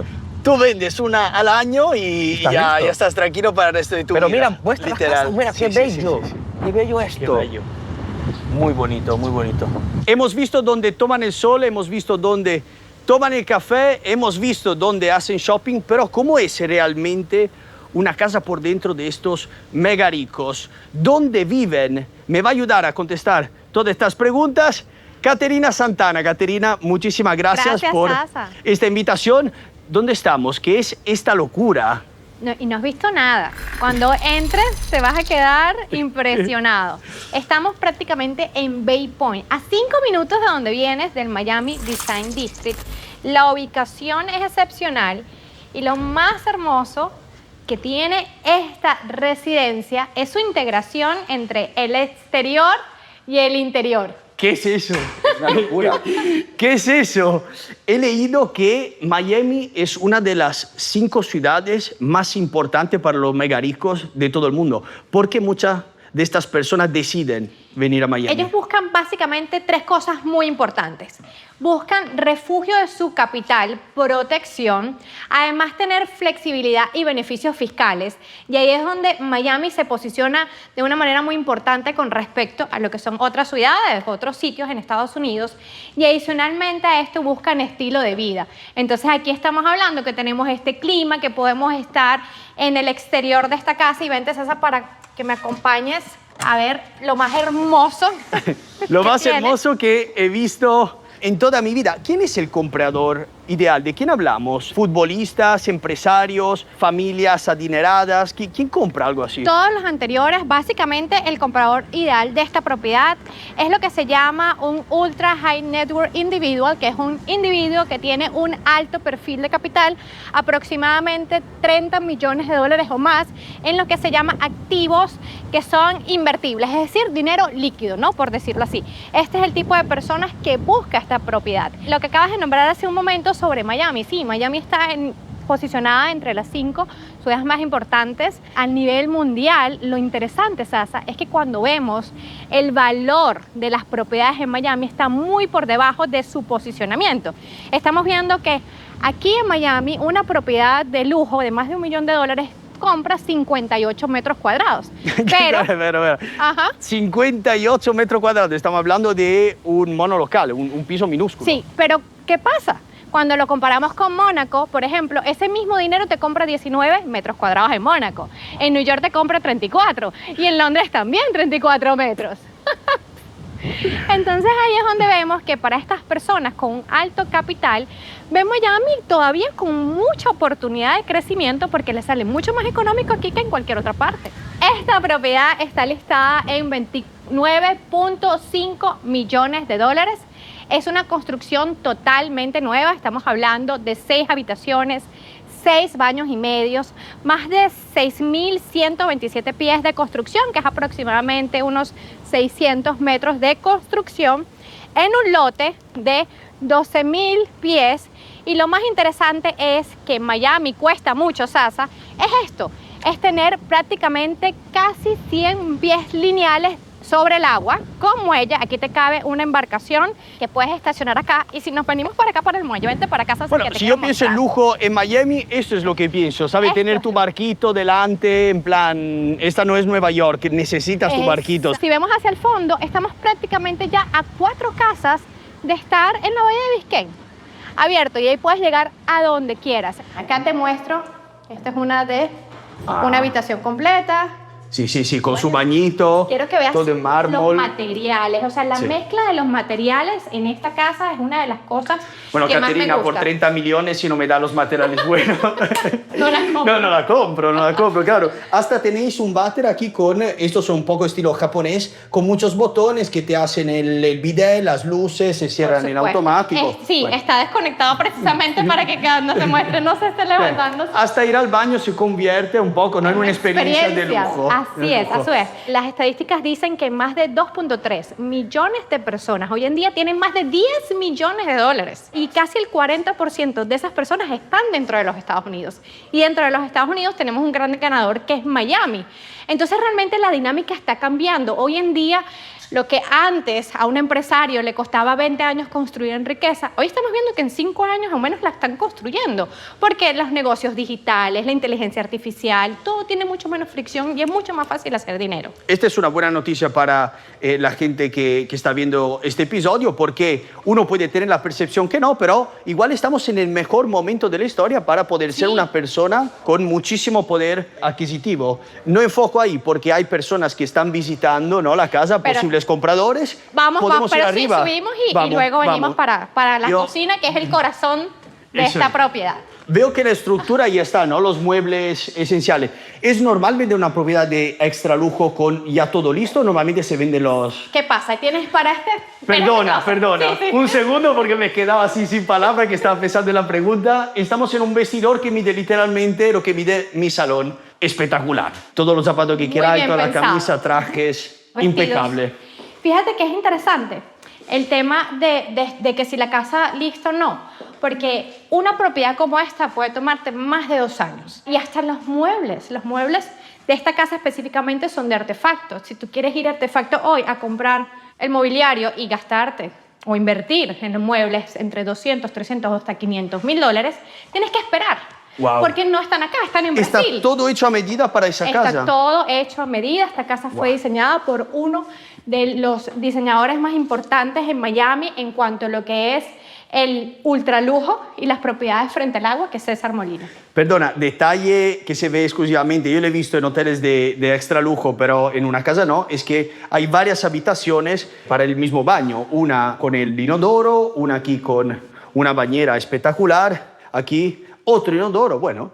Tú vendes una al año y ya estás tranquilo para el resto de tu vida. Pero mira, muestra las casas. Mira, qué bello. Sí. Qué bello esto. Qué bello. Muy bonito, muy bonito. Hemos visto dónde toman el sol, hemos visto dónde toman el café, hemos visto dónde hacen shopping, pero ¿cómo es realmente una casa por dentro de estos mega ricos. ¿Dónde viven? Me va a ayudar a contestar todas estas preguntas Caterina Santana. Caterina, muchísimas gracias por Sasa. esta invitación. ¿Dónde estamos? ¿Qué es esta locura? No, y no has visto nada. Cuando entres te vas a quedar impresionado. Estamos prácticamente en Bay Point, a 5 minutos de donde vienes, del Miami Design District. La ubicación es excepcional y lo más hermoso que tiene esta residencia es su integración entre el exterior y el interior. ¿Qué es eso? Una locura. ¿Qué es eso? He leído que Miami es una de las 5 ciudades más importantes para los mega ricos de todo el mundo. ¿Por qué muchas de estas personas deciden venir a Miami? Ellos buscan básicamente 3 cosas muy importantes. Buscan refugio de su capital, protección, además tener flexibilidad y beneficios fiscales. Y ahí es donde Miami se posiciona de una manera muy importante con respecto a lo que son otras ciudades, otros sitios en Estados Unidos. Y adicionalmente a esto buscan estilo de vida. Entonces aquí estamos hablando que tenemos este clima, que podemos estar en el exterior de esta casa. Y vente, César, para que me acompañes a ver lo más hermoso. Lo más tiene. hermoso que he visto en toda mi vida. ¿Quién es el comprador ideal? ¿De quién hablamos? ¿Futbolistas, empresarios, familias adineradas? ¿Quién compra algo así? Todos los anteriores, básicamente el comprador ideal de esta propiedad es lo que se llama un ultra high net worth individual, que es un individuo que tiene un alto perfil de capital, aproximadamente 30 millones de dólares o más, en lo que se llama activos que son invertibles, es decir, dinero líquido, ¿no? Por decirlo así. Este es el tipo de personas que busca esta propiedad. Lo que acabas de nombrar hace un momento sobre Miami, sí, Miami está posicionada entre las 5 ciudades más importantes a nivel mundial. Lo interesante, Sasa, es que cuando vemos el valor de las propiedades en Miami está muy por debajo de su posicionamiento. Estamos viendo que aquí en Miami una propiedad de lujo de más de $1 millón compra 58 metros cuadrados. Pero, Ajá. 58 metros cuadrados. Estamos hablando de un monolocal, un piso minúsculo. Sí, pero ¿qué pasa? Cuando lo comparamos con Mónaco, por ejemplo, ese mismo dinero te compra 19 metros cuadrados en Mónaco. En New York te compra 34 y en Londres también 34 metros. Entonces ahí es donde vemos que para estas personas con un alto capital, ven Miami todavía con mucha oportunidad de crecimiento porque les sale mucho más económico aquí que en cualquier otra parte. Esta propiedad está listada en $29.5 millones. Es una construcción totalmente nueva, estamos hablando de 6 habitaciones, 6 baños y medios, más de 6.127 pies de construcción, que es aproximadamente unos 600 metros de construcción, en un lote de 12.000 pies. Y lo más interesante es que Miami cuesta mucho, Sasa, es esto, es tener prácticamente casi 100 pies lineales sobre el agua, con muelle. Aquí te cabe una embarcación que puedes estacionar acá. Y si nos venimos para acá, para el muelle, vente para casa. Bueno, si yo pienso en lujo en Miami, esto es lo que pienso, ¿sabes? Tener tu barquito delante, en plan, esta no es Nueva York, necesitas tu barquito. Si vemos hacia el fondo, estamos prácticamente ya a 4 casas de estar en la bahía de Biscayne, abierto, y ahí puedes llegar a donde quieras. Acá te muestro, esta es una habitación completa. Sí, con su bañito, quiero que veas todo en mármol. Los materiales, o sea, la mezcla de los materiales en esta casa es una de las cosas que más me Caterina, gusta. por 30 millones, si no me da los materiales buenos. No la compro. No la compro, claro. Hasta tenéis un váter aquí con, estos son un poco estilo japonés, con muchos botones que te hacen el bidet, las luces, se cierran en automático. Sí, bueno, está desconectado precisamente para que no se muestre, no se esté levantando. Hasta ir al baño se convierte un poco, ¿no? En una experiencia de lujo. Así es. Las estadísticas dicen que más de 2.3 millones de personas hoy en día tienen más de $10 millones y casi el 40% de esas personas están dentro de los Estados Unidos. Y dentro de los Estados Unidos tenemos un gran ganador que es Miami. Entonces realmente la dinámica está cambiando. Hoy en día lo que antes a un empresario le costaba 20 años construir en riqueza, hoy estamos viendo que en 5 años o menos la están construyendo, porque los negocios digitales, la inteligencia artificial, todo tiene mucho menos fricción y es mucho más fácil hacer dinero. Esta es una buena noticia para la gente que está viendo este episodio, porque uno puede tener la percepción que no, pero igual estamos en el mejor momento de la historia para poder ser una persona con muchísimo poder adquisitivo. No enfoco ahí, porque hay personas que están visitando, ¿no?, la casa, pero, posibles compradores. Vamos, pero sí, arriba. subimos y luego venimos para la cocina, que es el corazón de esta propiedad. Veo que la estructura ya está, ¿no? Los muebles esenciales. ¿Es normal vender una propiedad de extra lujo con ya todo listo? Normalmente se venden los... ¿Qué pasa? ¿Tienes para este? Perdona. Sí. Un segundo, porque me quedaba así sin palabras, que estaba pensando en la pregunta. Estamos en un vestidor que mide literalmente lo que mide mi salón. Espectacular. Todos los zapatos que queráis, toda la camisa, trajes, vestidos. impecable. Fíjate que es interesante el tema de que si la casa lista o no, porque una propiedad como esta puede tomarte más de 2 años. Y hasta los muebles de esta casa específicamente son de artefactos. Si tú quieres ir a artefacto hoy a comprar el mobiliario y gastarte o invertir en los muebles entre 200, 300 o hasta $500,000, tienes que esperar. Wow. Porque no están acá, están en Brasil. Está todo hecho a medida para esa casa. Está todo hecho a medida. Esta casa fue diseñada por uno de los diseñadores más importantes en Miami en cuanto a lo que es el ultralujo y las propiedades frente al agua, que es César Molina. Perdona, detalle que se ve exclusivamente, yo lo he visto en hoteles de extra lujo, pero en una casa no, es que hay varias habitaciones para el mismo baño. Una con el inodoro, una aquí con una bañera espectacular, aquí otro inodoro, bueno.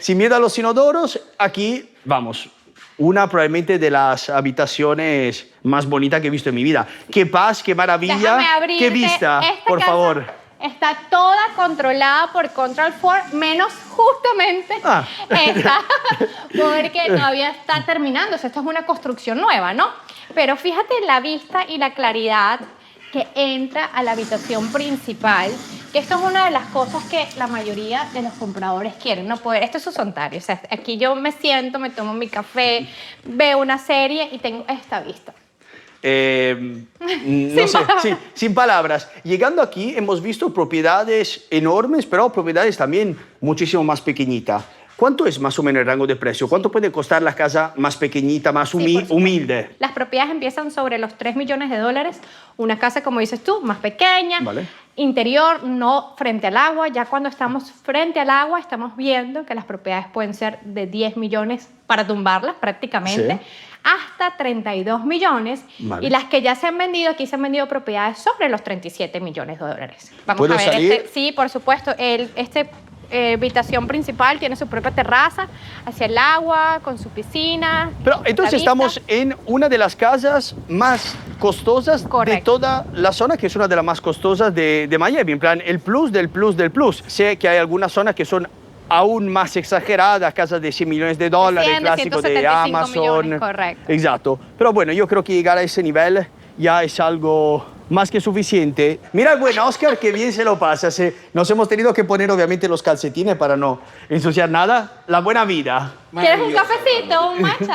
Sin miedo a los inodoros, aquí, vamos, una probablemente de las habitaciones más bonitas que he visto en mi vida. Qué paz, qué maravilla, qué vista, por favor. Está toda controlada por Control4, menos justamente esta, porque todavía está terminándose. Esto es una construcción nueva, ¿no? Pero fíjate la vista y la claridad que entra a la habitación principal, que esto es una de las cosas que la mayoría de los compradores quieren, ¿no? Poder, esto es su santuario, o sea, aquí yo me siento, me tomo mi café, veo una serie y tengo esta vista. No sé, sí, sin palabras. Llegando aquí hemos visto propiedades enormes, pero propiedades también muchísimo más pequeñitas. ¿Cuánto es más o menos el rango de precio? ¿Cuánto puede costar la casa más pequeñita, más humilde? Las propiedades empiezan sobre los $3 millones. Una casa, como dices tú, más pequeña, interior, no frente al agua. Ya cuando estamos frente al agua, estamos viendo que las propiedades pueden ser de 10 millones para tumbarlas prácticamente, hasta 32 millones. Y las que ya se han vendido, aquí se han vendido propiedades sobre los 37 millones de dólares. Vamos a ver, salir? sí, por supuesto, habitación principal tiene su propia terraza hacia el agua, con su piscina. Pero entonces estamos en una de las casas más costosas de toda la zona, que es una de las más costosas de Miami. En plan, el plus del plus del plus. Sé que hay algunas zonas que son aún más exageradas, casas de $100 millones, clásico de Amazon. Millones, correcto. Exacto. Pero bueno, yo creo que llegar a ese nivel ya es algo más que suficiente. Mira, bueno, Oscar, qué bien se lo pasa. Nos hemos tenido que poner, obviamente, los calcetines para no ensuciar nada. La buena vida. ¿Quieres un cafecito, un matcha?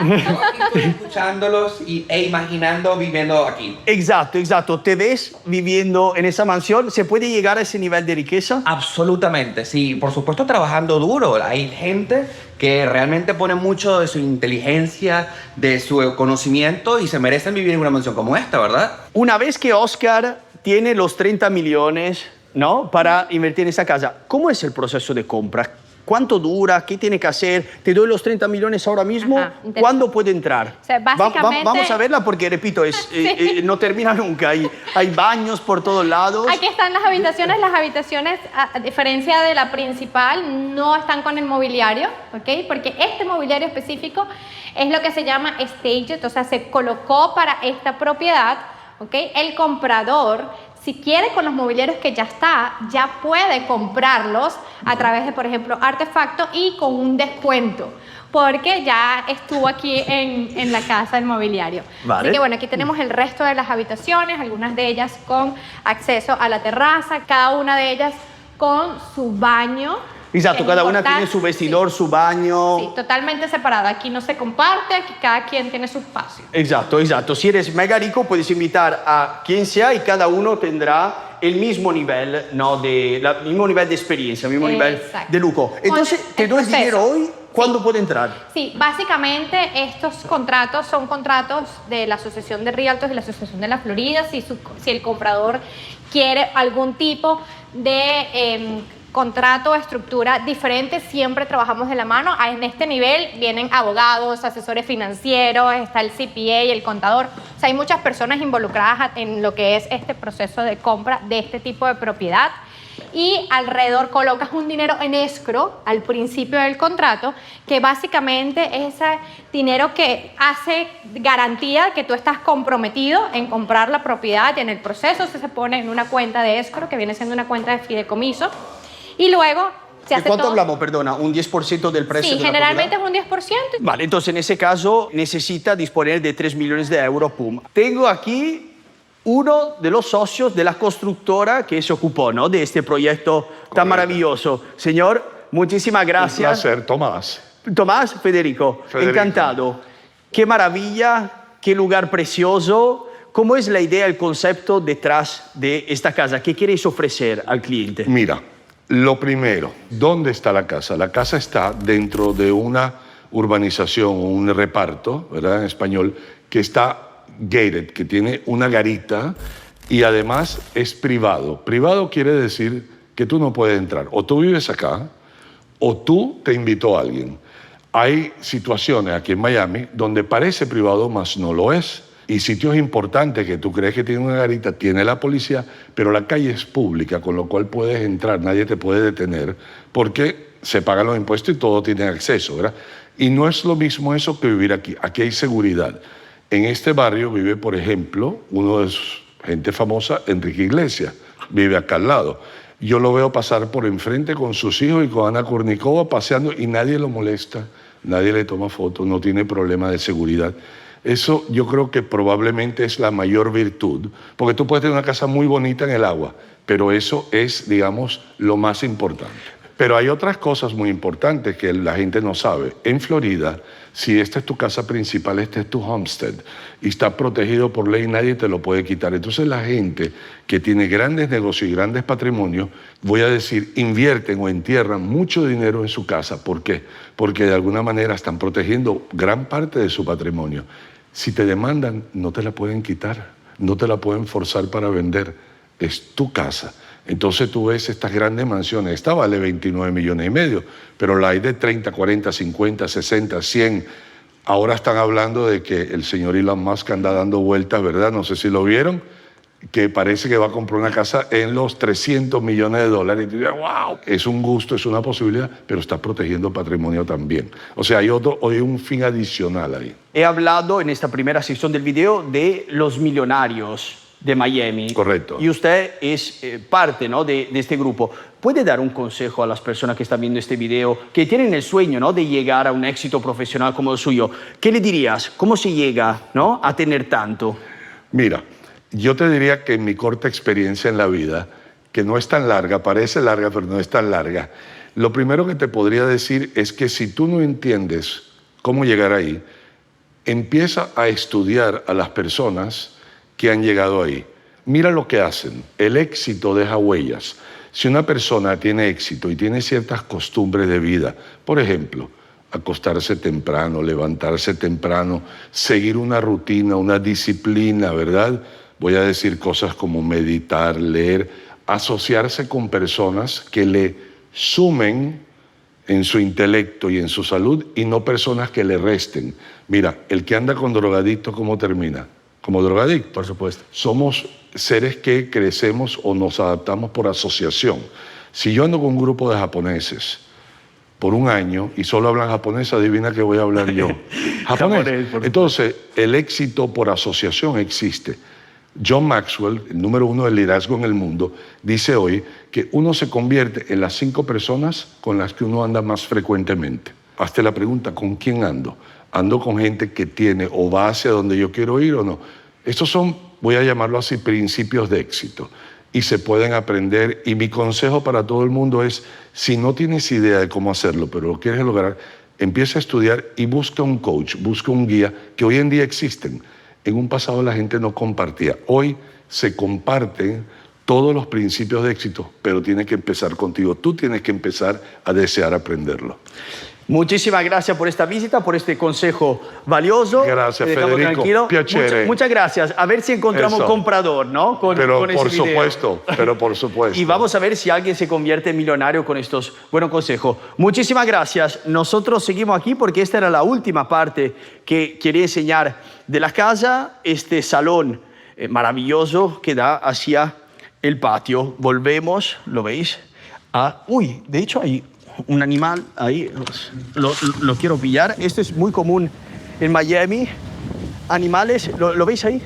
Estoy escuchándolos e imaginando viviendo aquí. Exacto, exacto. ¿Te ves viviendo en esa mansión? ¿Se puede llegar a ese nivel de riqueza? Absolutamente, sí. Por supuesto, trabajando duro. Hay gente que realmente pone mucho de su inteligencia, de su conocimiento y se merecen vivir en una mansión como esta, ¿verdad? Una vez que Oscar tiene los 30 millones, ¿no?, para invertir en esa casa, ¿cómo es el proceso de compra? ¿Cuánto dura? ¿Qué tiene que hacer? ¿Te doy los 30 millones ahora mismo? ¿Cuándo puede entrar? O sea, básicamente... Vamos a verla porque, repito, no termina nunca. Hay baños por todos lados. Aquí están las habitaciones. Las habitaciones, a diferencia de la principal, no están con el mobiliario, ¿ok? Porque este mobiliario específico es lo que se llama staged, o sea, se colocó para esta propiedad, ¿ok? El comprador, si quiere con los mobiliarios que ya está, ya puede comprarlos a través de, por ejemplo, Artefacto y con un descuento, porque ya estuvo aquí en la casa del mobiliario. Así que bueno, aquí tenemos el resto de las habitaciones, algunas de ellas con acceso a la terraza, cada una de ellas con su baño Exacto, Es cada una importante, tiene su vestidor, su baño. Sí, totalmente separado. Aquí no se comparte, aquí cada quien tiene su espacio. Exacto, exacto. Si eres mega rico, puedes invitar a quien sea y cada uno tendrá el mismo nivel, ¿no? El mismo nivel de experiencia, el mismo nivel Exacto. de lujo. Entonces, Con te el doy proceso. dinero hoy, ¿cuándo puede entrar? Sí, básicamente estos contratos son contratos de la Asociación de Realtors y la Asociación de la Florida. Si el comprador quiere algún tipo de contrato o estructura diferente, siempre trabajamos de la mano. En este nivel vienen abogados, asesores financieros, está el CPA, el contador. O sea, hay muchas personas involucradas en lo que es este proceso de compra de este tipo de propiedad. Y alrededor colocas un dinero en escrow al principio del contrato, que básicamente es ese dinero que hace garantía de que tú estás comprometido en comprar la propiedad, y en el proceso se pone en una cuenta de escrow, que viene siendo una cuenta de fideicomiso, y luego se ¿De hace cuánto todo. hablamos, perdona? ¿Un 10% del precio Sí, de la generalmente propiedad? es un 10%. Vale, entonces en ese caso necesita disponer de 3 millones de euros, pum. Tengo aquí uno de los socios de la constructora que se ocupó, ¿no?, de este proyecto tan maravilloso. Señor, muchísimas gracias. Un placer, Tomás. Tomás, Federico, encantado. Qué maravilla, qué lugar precioso. ¿Cómo es la idea, el concepto detrás de esta casa? ¿Qué queréis ofrecer al cliente? Mira, lo primero, ¿dónde está la casa? La casa está dentro de una urbanización, un reparto, ¿verdad?, en español, que está gated, que tiene una garita y además es privado. Privado quiere decir que tú no puedes entrar. O tú vives acá o tú te invitó a alguien. Hay situaciones aquí en Miami donde parece privado, mas no lo es. Y sitios importantes que tú crees que tiene una garita, tiene la policía, pero la calle es pública, con lo cual puedes entrar, nadie te puede detener, porque se pagan los impuestos y todos tienen acceso, ¿verdad? Y no es lo mismo eso que vivir aquí. Aquí hay seguridad. En este barrio vive, por ejemplo, uno de sus gente famosa, Enrique Iglesias, vive acá al lado. Yo lo veo pasar por enfrente con sus hijos y con Ana Kournikova paseando y nadie lo molesta, nadie le toma fotos, no tiene problema de seguridad. Eso yo creo que probablemente es la mayor virtud, porque tú puedes tener una casa muy bonita en el agua, pero eso es, digamos, lo más importante. Pero hay otras cosas muy importantes que la gente no sabe. En Florida, si esta es tu casa principal, este es tu homestead y está protegido por ley, nadie te lo puede quitar. Entonces la gente que tiene grandes negocios y grandes patrimonios, voy a decir, invierten o entierran mucho dinero en su casa. ¿Por qué? Porque de alguna manera están protegiendo gran parte de su patrimonio. Si te demandan, no te la pueden quitar, no te la pueden forzar para vender. Es tu casa. Entonces tú ves estas grandes mansiones, esta vale 29 millones y medio, pero la hay de 30, 40, 50, 60, 100. Ahora están hablando de que el señor Elon Musk anda dando vueltas, ¿verdad? No sé si lo vieron, que parece que va a comprar una casa en los 300 millones de dólares. Y tú dices, wow, es un gusto, es una posibilidad, pero está protegiendo patrimonio también. O sea, hay un fin adicional ahí. He hablado en esta primera sección del video de los millonarios de Miami. Correcto. Y usted es parte, ¿no?, de este grupo. ¿Puede dar un consejo a las personas que están viendo este video, que tienen el sueño, ¿no?, de llegar a un éxito profesional como el suyo? ¿Qué le dirías? ¿Cómo se llega, ¿no?, a tener tanto? Mira, yo te diría que en mi corta experiencia en la vida, que no es tan larga, parece larga, pero no es tan larga, lo primero que te podría decir es que si tú no entiendes cómo llegar ahí, empieza a estudiar a las personas que han llegado ahí. Mira lo que hacen. El éxito deja huellas. Si una persona tiene éxito y tiene ciertas costumbres de vida, por ejemplo, acostarse temprano, levantarse temprano, seguir una rutina, una disciplina, ¿verdad? Voy a decir cosas como meditar, leer, asociarse con personas que le sumen en su intelecto y en su salud y no personas que le resten. Mira, el que anda con drogadicto, ¿cómo termina? Como drogadicto. Por supuesto. Somos seres que crecemos o nos adaptamos por asociación. Si yo ando con un grupo de japoneses por un año y solo hablan japonés, adivina qué voy a hablar yo. Japonés. Entonces, el éxito por asociación existe. John Maxwell, el número 1 del liderazgo en el mundo, dice hoy que uno se convierte en las 5 personas con las que uno anda más frecuentemente. Hazte la pregunta, ¿con quién ando? ¿Ando con gente que tiene o va hacia donde yo quiero ir o no? Estos son, voy a llamarlo así, principios de éxito. y se pueden aprender. Y mi consejo para todo el mundo es, si no tienes idea de cómo hacerlo, pero lo quieres lograr, empieza a estudiar y busca un coach, busca un guía, que hoy en día existen. En un pasado la gente no compartía. Hoy se comparten todos los principios de éxito, pero tiene que empezar contigo. Tú tienes que empezar a desear aprenderlo. Muchísimas gracias por esta visita, por este consejo valioso. Gracias, Te dejamos Federico. tranquilo. Piacere. Muchas gracias. A ver si encontramos Eso. comprador, ¿no? Pero con por ese video. supuesto, pero por supuesto. Y vamos a ver si alguien se convierte en millonario con estos buenos consejos. Muchísimas gracias. Nosotros seguimos aquí porque esta era la última parte que quería enseñar de la casa. Este salón maravilloso que da hacia el patio. Volvemos, ¿lo veis? Uy, de hecho hay un animal ahí, lo quiero pillar. Esto es muy común en Miami. Animales, ¿lo veis ahí?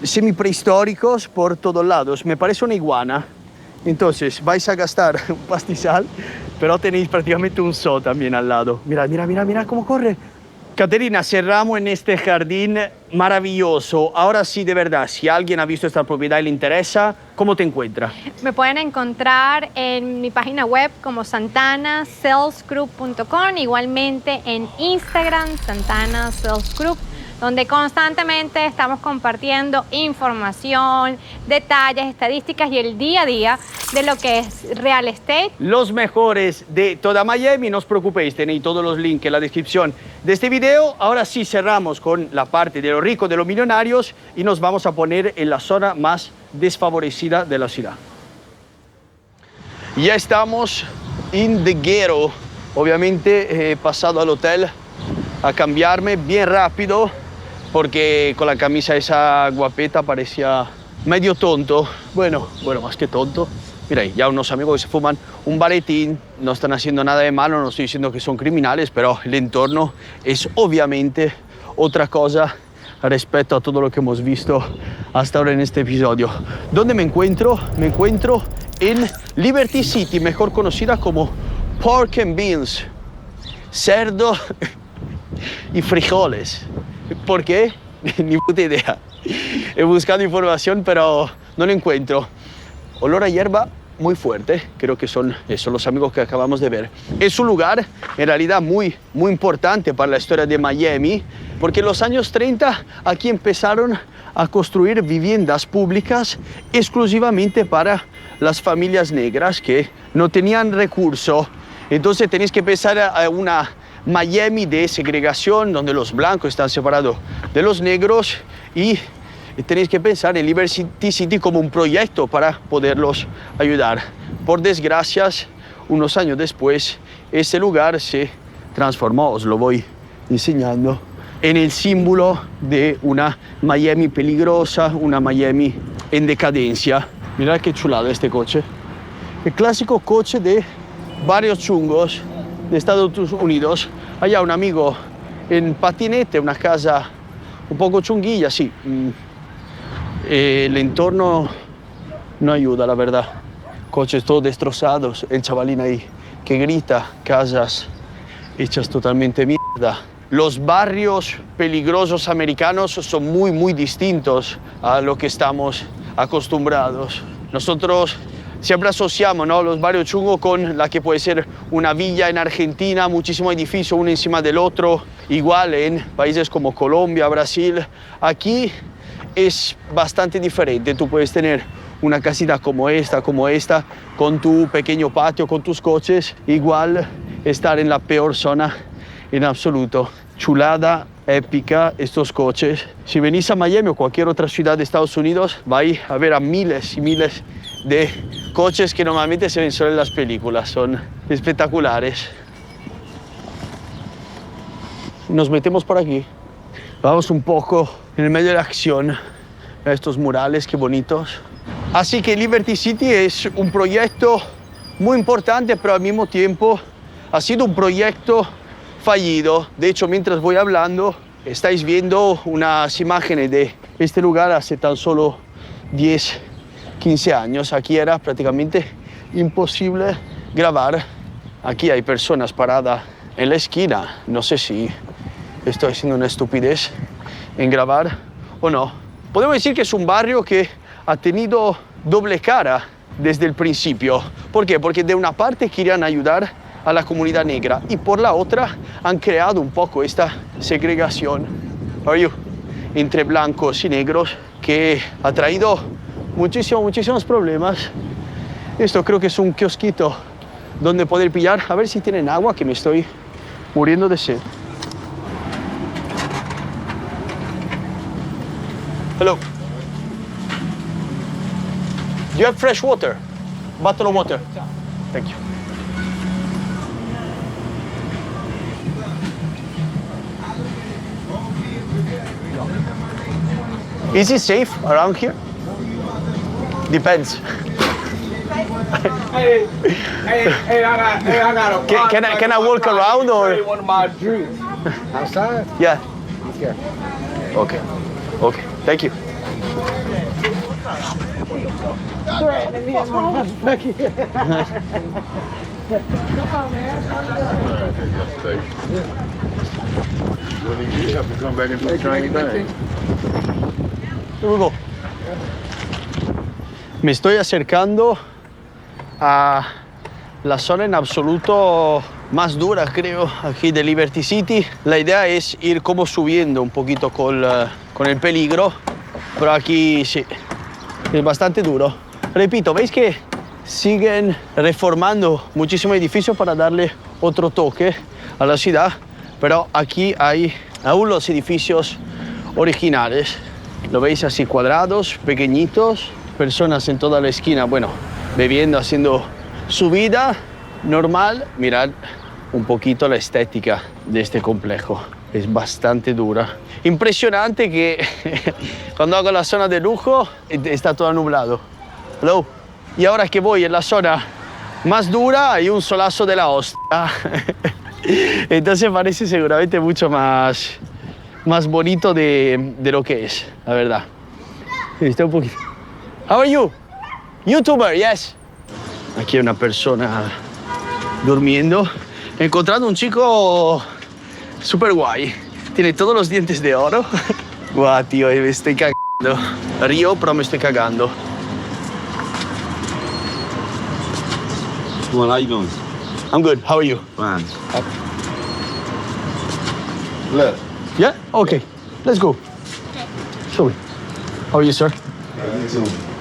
Semiprehistóricos por todos lados. Me parece una iguana. Entonces vais a gastar un pastizal, pero tenéis prácticamente un zoo también al lado. Mira, mira, mira, mira cómo corre. Caterina, cerramos en este jardín maravilloso. Ahora sí, de verdad, si alguien ha visto esta propiedad y le interesa, ¿cómo te encuentra? Me pueden encontrar en mi página web como santanasalesgroup.com, igualmente en Instagram, Santana Sales Group, donde constantemente estamos compartiendo información, detalles, estadísticas y el día a día de lo que es real estate. Los mejores de toda Miami, no os preocupéis, tenéis todos los links en la descripción de este video. Ahora sí cerramos con la parte de los ricos, de los millonarios, y nos vamos a poner en la zona más desfavorecida de la ciudad. Ya estamos en The Ghetto. Obviamente he pasado al hotel a cambiarme bien rápido porque con la camisa esa guapeta parecía medio tonto. Bueno, más que tonto. Mira ahí, ya unos amigos que se fuman un baretín, no están haciendo nada de malo, no estoy diciendo que son criminales, pero el entorno es obviamente otra cosa respecto a todo lo que hemos visto hasta ahora en este episodio. ¿Dónde me encuentro? Me encuentro en Liberty City, mejor conocida como Pork and Beans, cerdo y frijoles. ¿Por qué? Ni puta idea. He buscado información, pero no lo encuentro. Olor a hierba muy fuerte, creo que son los amigos que acabamos de ver. Es un lugar en realidad muy importante para la historia de Miami, porque en los años 30 aquí empezaron a construir viviendas públicas exclusivamente para las familias negras que no tenían recursos. Entonces tenéis que pensar a una Miami de segregación, donde los blancos están separados de los negros, y tenéis que pensar en Liberty City como un proyecto para poderlos ayudar. Por desgracia, unos años después, ese lugar se transformó, os lo voy enseñando, en el símbolo de una Miami peligrosa, una Miami en decadencia. Mirad qué chulado este coche. El clásico coche de varios chungos de Estados Unidos. Allá un amigo en patinete, una casa un poco chunguilla, sí. El entorno no ayuda, la verdad. Coches todos destrozados, el chavalín ahí que grita, casas hechas totalmente mierda. Los barrios peligrosos americanos son muy distintos a lo que estamos acostumbrados. Nosotros siempre asociamos, ¿no?, los barrios chungos con la que puede ser una villa en Argentina, muchísimos edificios uno encima del otro, igual en países como Colombia, Brasil. Aquí es bastante diferente. Tú puedes tener una casita como esta, con tu pequeño patio, con tus coches, igual estar en la peor zona en absoluto. Chulada, épica, estos coches. Si venís a Miami o cualquier otra ciudad de Estados Unidos, vais a ver a miles y miles de coches que normalmente se ven solo en las películas. Son espectaculares. Nos metemos por aquí. Vamos un poco en el medio de la acción. Estos murales, qué bonitos. Así que Liberty City es un proyecto muy importante, pero al mismo tiempo ha sido un proyecto fallido. De hecho, mientras voy hablando, estáis viendo unas imágenes de este lugar hace tan solo 10, 15 años. Aquí era prácticamente imposible grabar. Aquí hay personas paradas en la esquina. No sé si estoy haciendo una estupidez en grabar o no. Podemos decir que es un barrio que ha tenido doble cara desde el principio. ¿Por qué? Porque de una parte querían ayudar a la comunidad negra y por la otra han creado un poco esta segregación entre blancos y negros que ha traído muchísimos problemas. Esto creo que es un kiosquito donde poder pillar, a ver si tienen agua, que me estoy muriendo de sed. Hello. Do you have fresh water? Bottle of water. Thank you. Is it safe around here? Depends. Hey, I got a Can I walk around or? one of my drinks outside. Yeah. Okay. Okay. Okay. Thank you. Here we go. Me estoy acercando a la zona en absoluto más dura, creo, aquí de Liberty City. La idea es ir como subiendo un poquito con el peligro, pero aquí sí, es bastante duro. Repito, ¿veis que siguen reformando muchísimos edificios para darle otro toque a la ciudad? Pero aquí hay aún los edificios originales. Lo veis así cuadrados, pequeñitos, personas en toda la esquina, bueno, bebiendo, haciendo su vida normal. Mirad un poquito la estética de este complejo. Es bastante dura. Impresionante que cuando hago la zona de lujo está todo nublado. Hello. Y ahora que voy en la zona más dura hay un solazo de la hostia. Entonces parece seguramente mucho más bonito de lo que es, la verdad. Está un poquito. How are you? YouTuber, yes. Aquí hay una persona durmiendo. He encontrado un chico súper guay. Tiene todos los dientes de oro. Guau, tío, me estoy cagando. Río, pero me estoy cagando. Well, how you doing? I'm good. How are you? Fine. Left. Yeah? Okay. Let's go. Show me. How are you, sir?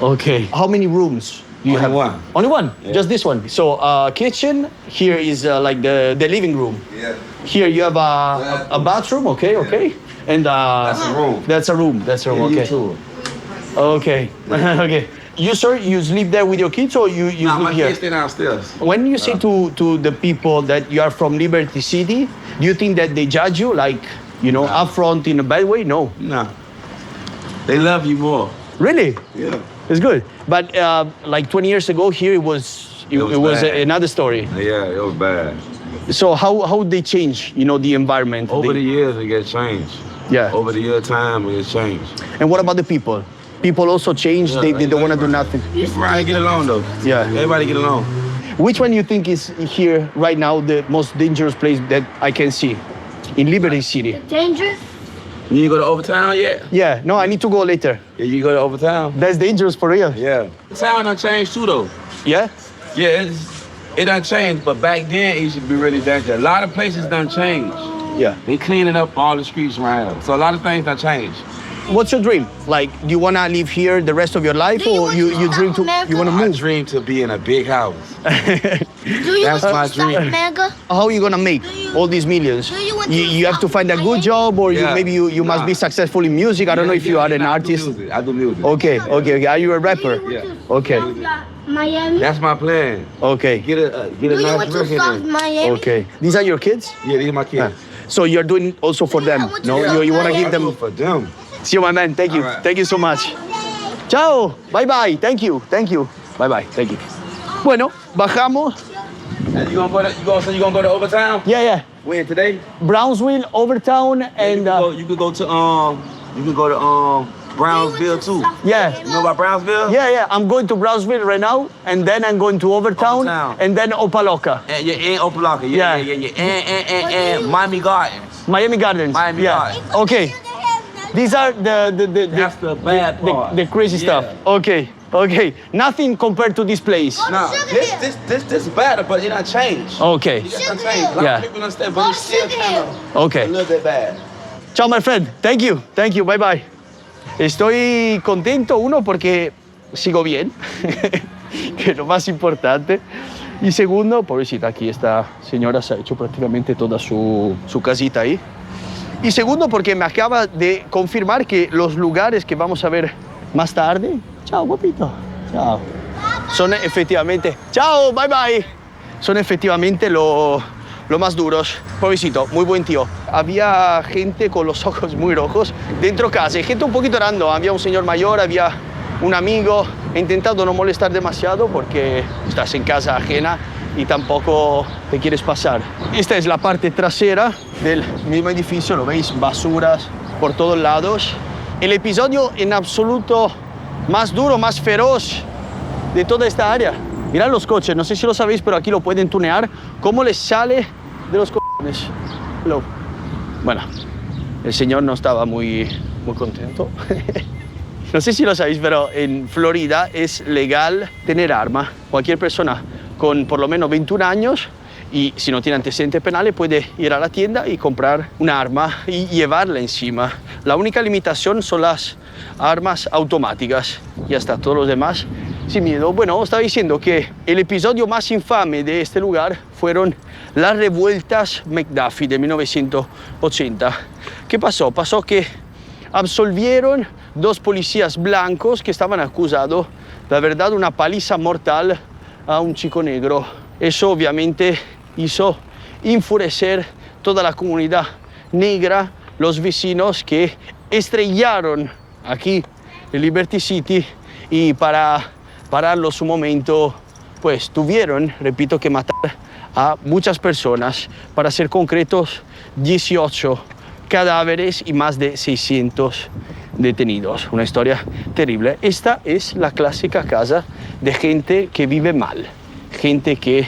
Okay. How many rooms do you Only have? one. Only one? Yeah. Just this one. So, kitchen. Here is like the living room. Yeah. Here you have a bathroom. Okay, okay. And That's a room. That's a room. That's a room. Yeah, you Okay. too. Okay. Okay. You, sir, you sleep there with your kids or you Nah, sleep my here? kids stay downstairs. When you say to the people that you are from Liberty City, do you think that they judge you, like, you know, up front in a bad way? No. Nah. They love you more. Really? Yeah. It's good. But like 20 years ago, here it was bad. another story. Yeah, it was bad. So how they change, you know, the environment? Over the years, it gets changed. Yeah. Over the year time, it gets changed. And what about the people? People also change. Yeah, they don't want to do nothing. Everybody get along though. Yeah. Everybody get along. Which one you think is here right now the most dangerous place that I can see in Liberty City? Dangerous? You go to Overtown yet? Yeah. No, I need to go later. Yeah, you go to Overtown? That's dangerous for real. Yeah. The town done changed too though. Yeah. Yeah, it done changed, but back then it used to be really dangerous. A lot of places done changed. Yeah. They cleaning up all the streets around here. So a lot of things done changed. What's your dream? Like, do you want to live here the rest of your life, or you dream to you want to I move? dream to be in a big house. Do you That's want my to South dream. America? How are you gonna make all these millions? Do you want to You have to find a good job, or Yeah. maybe you must Nah. be successful in music. I don't know if you are an artist. I do music. Okay, okay. Are you a rapper? Yeah. Okay, Miami? That's my plan. okay, Get a Do you nice want to record South in. Miami? okay. These are your kids? Yeah, these are my kids. So you're doing also for them? No, you want to give I do them. it for them. See you, my man. Thank you. All right. Thank you so much. Chao. Bye bye. Thank you. Thank you. Bye bye. Thank you. Bueno, bajamos. And you gonna go to Overtown? Yeah, yeah. When today? Brownsville, Overtown, and you could go to Brownsville too. yeah. You know about Brownsville? Yeah, yeah. I'm going to Brownsville right now, and then I'm going to Overtown, Overtown. and then Opaloka, And you're in Opelika. Yeah. And Miami Gardens. Miami Gardens. Miami yeah. Gardens. Okay. These are the That's the bad part. the crazy Yeah. stuff. Okay. Okay, nothing compared to this place. Nah, this better, but it don't change. Okay. It don't change. A lot Yeah. of people understand, but it's still kind of Okay. a little bit bad. Ciao, my friend. Thank you. Bye bye. Estoy contento, uno, porque sigo bien, que es lo más importante. Y segundo, pobrecita, aquí esta señora se ha hecho prácticamente toda su casita ahí. Y segundo, porque me acaba de confirmar que los lugares que vamos a ver más tarde, chao, guapito, chao, son efectivamente, chao, bye bye, son efectivamente lo más duros. Pobrecito, muy buen tío. Había gente con los ojos muy rojos dentro casa, y gente un poquito random. Había un señor mayor, había un amigo. He intentado no molestar demasiado porque estás en casa ajena y tampoco te quieres pasar. Esta es la parte trasera del mismo edificio, lo veis, basuras por todos lados. El episodio en absoluto más duro, más feroz de toda esta área. Mirad los coches, no sé si lo sabéis, pero aquí lo pueden tunear. ¿Cómo les sale de los cojones? Bueno, el señor no estaba muy contento. No sé si lo sabéis, pero en Florida es legal tener arma. Cualquier persona con por lo menos 21 años y si no tiene antecedentes penales puede ir a la tienda y comprar una arma y llevarla encima. La única limitación son las armas automáticas. Ya está, todos los demás sin miedo. Bueno, estaba diciendo que el episodio más infame de este lugar fueron las revueltas McDuffie de 1980. ¿Qué pasó? Pasó que absolvieron 2 policías blancos que estaban acusados de haber dado una paliza mortal a un chico negro. Eso obviamente hizo enfurecer toda la comunidad negra, los vecinos que estrellaron aquí en Liberty City y para pararlo su momento, pues tuvieron, repito, que matar a muchas personas. Para ser concretos, 18 cadáveres y más de 600 detenidos. Una historia terrible. Esta es la clásica casa de gente que vive mal, gente que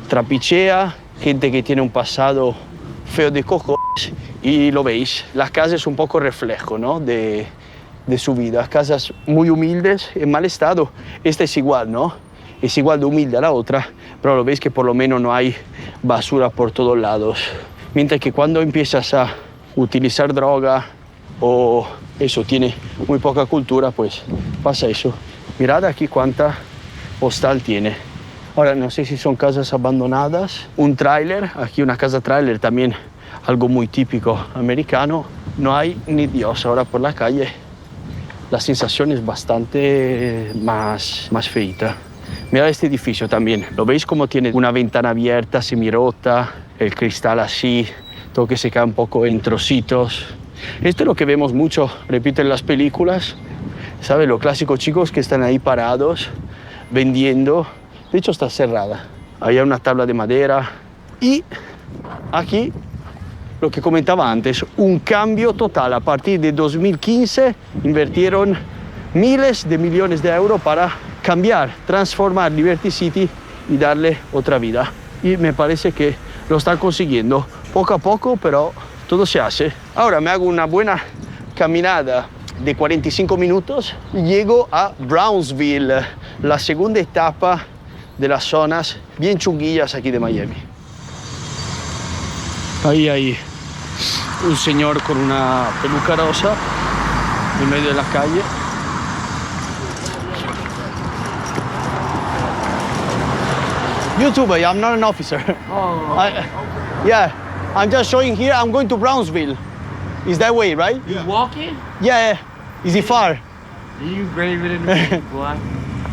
trapichea, gente que tiene un pasado feo de cojones. Y lo veis, la casa es un poco reflejo, ¿no?, de su vida. Casas muy humildes, en mal estado. Esta es igual, ¿no? Es igual de humilde a la otra, pero lo veis que por lo menos no hay basura por todos lados. Mientras que cuando empiezas a utilizar droga o eso tiene muy poca cultura, pues pasa eso. Mirad aquí cuánta postal tiene. Ahora no sé si son casas abandonadas, un tráiler, aquí una casa tráiler también, algo muy típico americano. No hay ni Dios ahora por la calle. La sensación es bastante más feita. Mirad este edificio también. ¿Lo veis cómo tiene una ventana abierta, semirota, el cristal así, todo que se cae un poco en trocitos? Esto es lo que vemos mucho, repito, en las películas. ¿Sabes? Los clásicos chicos que están ahí parados, vendiendo. De hecho, está cerrada. Ahí hay una tabla de madera. Y aquí, lo que comentaba antes, un cambio total. A partir de 2015, invirtieron miles de millones de euros para cambiar, transformar Liberty City y darle otra vida. Y me parece que lo están consiguiendo. Poco a poco, pero todo se hace. Ahora me hago una buena caminada de 45 minutos y llego a Brownsville, la segunda etapa de las zonas bien chunguillas aquí de Miami. Ahí hay un señor con una peluca rosa en medio de la calle. YouTuber, I'm not an officer. Yeah, I'm just showing here. I'm going to Brownsville. Is that way, right? You walking? Yeah. Is it far? You brave it in the boy.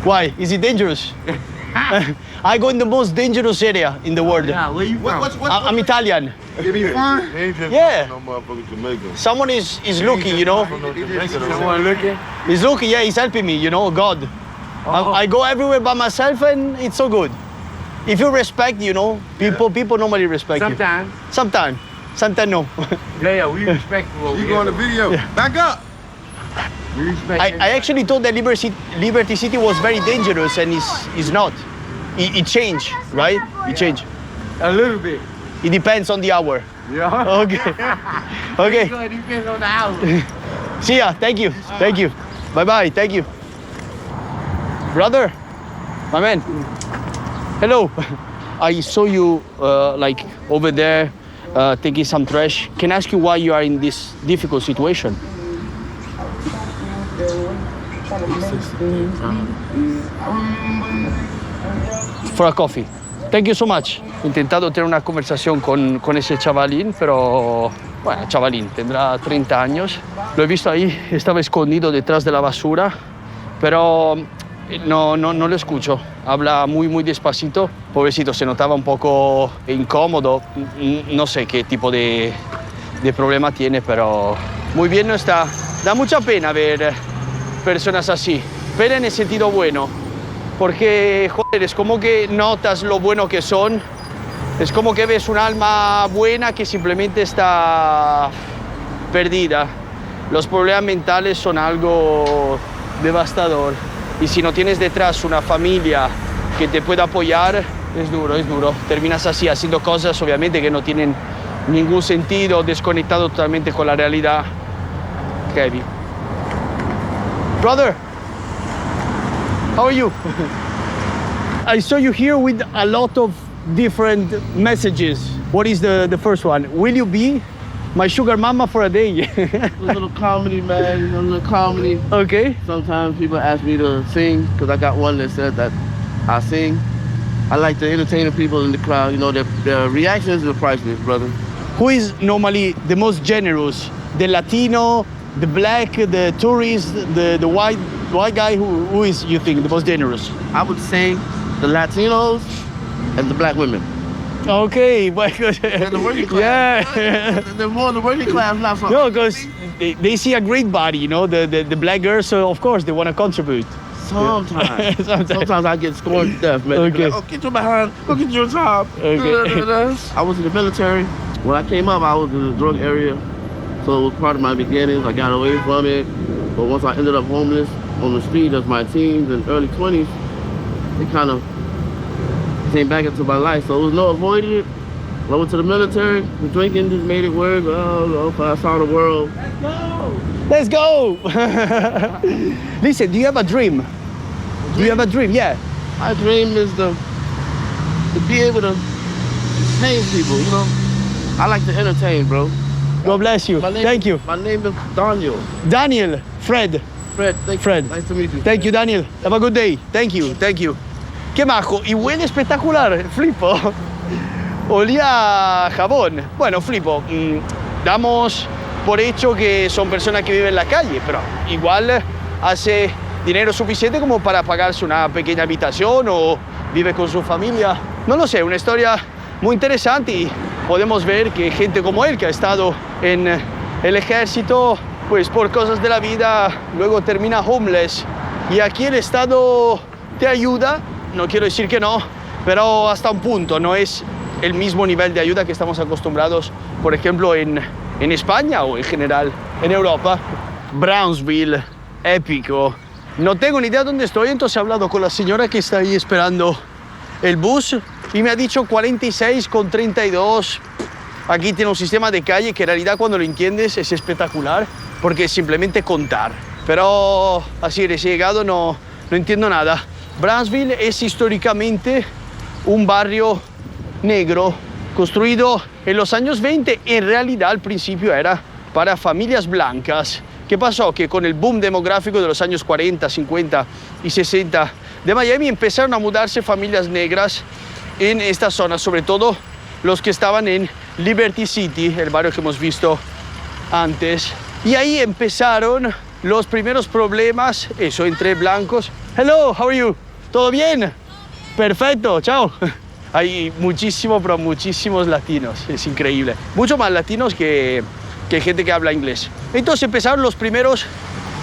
Why? Is it dangerous? I go in the most dangerous area in the world. Yeah, where you from? I'm Italian. Yeah. Someone is looking, you know. Someone looking? He's looking, yeah, he's helping me, you know, God. I go everywhere by myself and it's so good. If you respect, you know, people normally respect you. Sometimes. Sometimes no. Yeah, we respect you. You go on the video. Yeah. Back up. We respect I actually thought that Liberty City was very dangerous and it's not. It changed, right? It changed. A little bit. It depends on the hour. Yeah. Okay. Okay. It depends on the house. See ya. Thank you. Thank you. Bye-bye. Thank you. Brother, my man. Hello. I saw you like over there taking some trash. Can I ask you why you are in this difficult situation? For a coffee. Thank you so much. He intentado tener una conversación con ese chavalín, pero bueno, chavalín, tendrá 30 años. Lo he visto ahí, estaba escondido detrás de la basura, pero no lo escucho. Habla muy despacito. Pobrecito, se notaba un poco incómodo. No sé qué tipo de problema tiene, pero muy bien no está. Da mucha pena ver personas así. Pena en el sentido bueno. Porque, joder, es como que notas lo bueno que son. Es como que ves un alma buena que simplemente está perdida. Los problemas mentales son algo devastador. Y si no tienes detrás una familia que te pueda apoyar, es duro, es duro. Terminas así, haciendo cosas obviamente que no tienen ningún sentido, desconectado totalmente con la realidad. Heavy. Brother, how are you? I saw you here with a lot of different messages. What is the first one? Will you be my sugar mama for a day? A little comedy, man. A little comedy. Okay. Sometimes people ask me to sing because I got one that said that I sing. I like to entertain the people in the crowd. You know, their reactions are priceless, brother. Who is normally the most generous? The Latino, the black, the tourist, the white guy? Who is, you think, the most generous? I would say the Latinos and the black women. Okay, well, They're the working class. yeah. They're more the working class, not so. No, because they see a great body, you know, the black girls, so of course they want to contribute. Sometimes. Sometimes I get scorned to death, man. Okay. Like, oh, get your behind, go get your job. Okay. I was in the military. When I came up, I was in the drug area. So it was part of my beginnings. I got away from it. But once I ended up homeless on the street as my teens and early 20s, it kind of came back into my life. So it was no avoiding it. I went to the military. The drinking just made it work. Oh, I saw the world. Let's go! Listen, do you have a dream? Do you have a dream? Yeah. My dream is to be able to entertain people, you know? I like to entertain, bro. God bless you. Thank you. My name is Daniel. Daniel, Fred. Fred, thank Fred. you. Nice to meet you. Thank you, Daniel. Have a good day. Thank you, thank you. Qué majo. Y huele espectacular, flipo. Olía a jabón. Bueno, flipo. Damos por hecho que son personas que viven en la calle, pero igual hace dinero suficiente como para pagarse una pequeña habitación o vive con su familia. No lo sé, una historia muy interesante y podemos ver que gente como él, que ha estado en el ejército, pues por cosas de la vida, luego termina homeless. Y aquí el Estado te ayuda, no quiero decir que no, pero hasta un punto, no es el mismo nivel de ayuda que estamos acostumbrados, por ejemplo, en España o en general en Europa. Brownsville, épico. No tengo ni idea dónde estoy, entonces he hablado con la señora que está ahí esperando el bus y me ha dicho 46,32. Aquí tiene un sistema de calle que en realidad cuando lo entiendes es espectacular porque es simplemente contar. Pero así recién llegado no entiendo nada. Brownsville es históricamente un barrio negro construido en los años 20. En realidad al principio era para familias blancas. ¿Qué pasó? Que con el boom demográfico de los años 40, 50 y 60 de Miami empezaron a mudarse familias negras en esta zona, sobre todo los que estaban en Liberty City, el barrio que hemos visto antes. Y ahí empezaron los primeros problemas, eso, entre blancos. Hello, how are you? ¿Todo bien? Perfecto, chao. Hay pero muchísimos latinos, es increíble. Mucho más latinos que gente que habla inglés. Entonces empezaron los primeros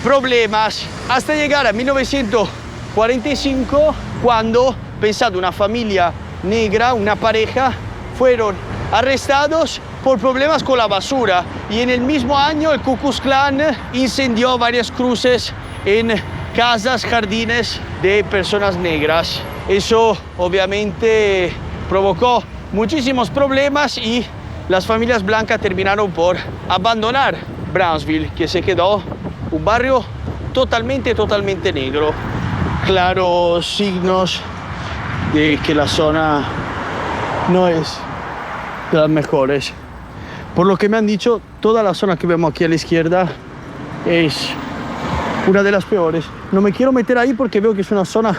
problemas hasta llegar a 1945, cuando, pensad, una familia negra, una pareja, fueron arrestados por problemas con la basura. Y en el mismo año el Ku Klux Klan incendió varias cruces en casas, jardines de personas negras. Eso obviamente provocó muchísimos problemas y las familias blancas terminaron por abandonar Brownsville, que se quedó un barrio totalmente negro. claros signos de que la zona no es de las mejores. Por lo que me han dicho, toda la zona que vemos aquí a la izquierda es una de las peores. No me quiero meter ahí porque veo que es una zona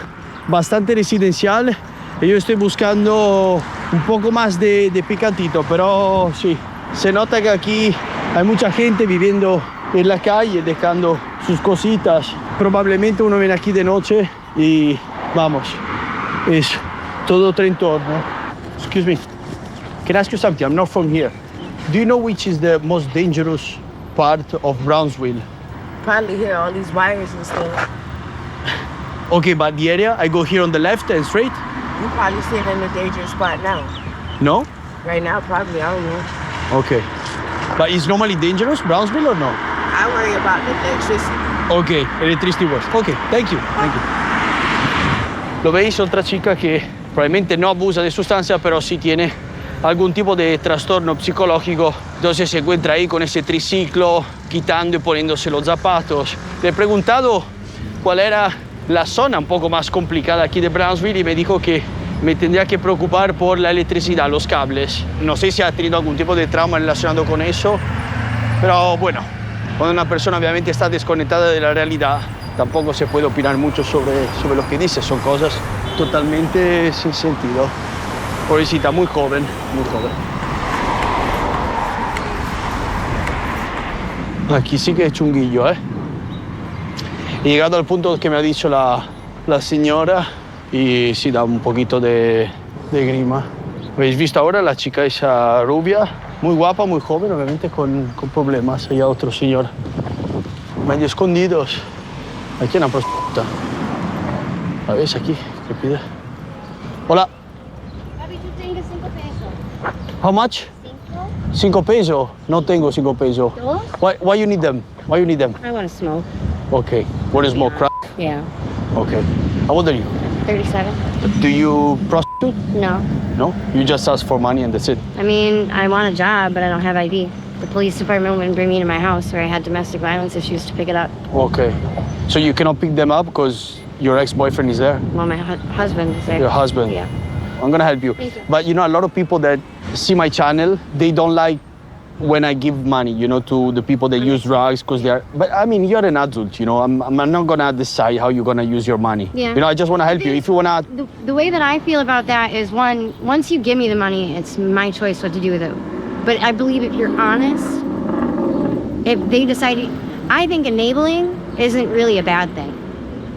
bastante residencial y yo estoy buscando un poco más de picantito, pero sí, se nota que aquí hay mucha gente viviendo en la calle, dejando sus cositas. Probablemente uno viene aquí de noche y vamos, es todo otro entorno. Excuse me, can I ask you something? I'm not from here. Do you know which is the most dangerous part of Brownsville? Probably hear all these wires and stuff. Okay, but the area, I go here on the left and straight? You probably sitting in a dangerous spot now. No? Right now, probably, I don't know. Okay. But is normally dangerous, Brownsville, or no? I worry about the electricity. Okay, electricity works. Okay, thank you. Thank you. Lo veis, otra chica que probablemente no abusa de sustancia, pero sí tiene algún tipo de trastorno psicológico. Entonces se encuentra ahí con ese triciclo, quitando y poniéndose los zapatos. Le he preguntado cuál era la zona un poco más complicada aquí de Brownsville y me dijo que me tendría que preocupar por la electricidad, los cables. No sé si ha tenido algún tipo de trauma relacionado con eso, pero bueno, cuando una persona obviamente está desconectada de la realidad, tampoco se puede opinar mucho sobre lo que dice. Son cosas totalmente sin sentido. Pobrecita, muy joven, muy joven. Aquí sí que es chunguillo, ¿eh? He llegado al punto que me ha dicho la señora y sí da un poquito de grima. ¿Habéis visto ahora la chica esa rubia? Muy guapa, muy joven, obviamente con problemas. Hay otro señor medio escondidos. Aquí hay una prostituta. ¿La ves aquí? ¿Qué pide? Hola. How much? 5 pesos. No tengo 5 pesos. Why you need them? Why you need them? I want to smoke. Okay. What is more crack? Yeah. Okay. How old are you? 37. Do you prostitute? No. No? You just ask for money and that's it? I mean, I want a job, but I don't have ID. The police department wouldn't bring me to my house where I had domestic violence issues to pick it up. Okay. So you cannot pick them up because your ex-boyfriend is there? Well, my husband is there. Your husband? Yeah. I'm gonna help you. Thank you. But you know, a lot of people that see my channel, they don't like when I give money, you know, to the people that use drugs because they are. But I mean, you're an adult, you know. I'm not gonna decide how you're gonna use your money. Yeah. You know, I just wanna help you. If you wanna. The way that I feel about that is once you give me the money, it's my choice what to do with it. But I believe if you're honest, if they decide, I think enabling isn't really a bad thing.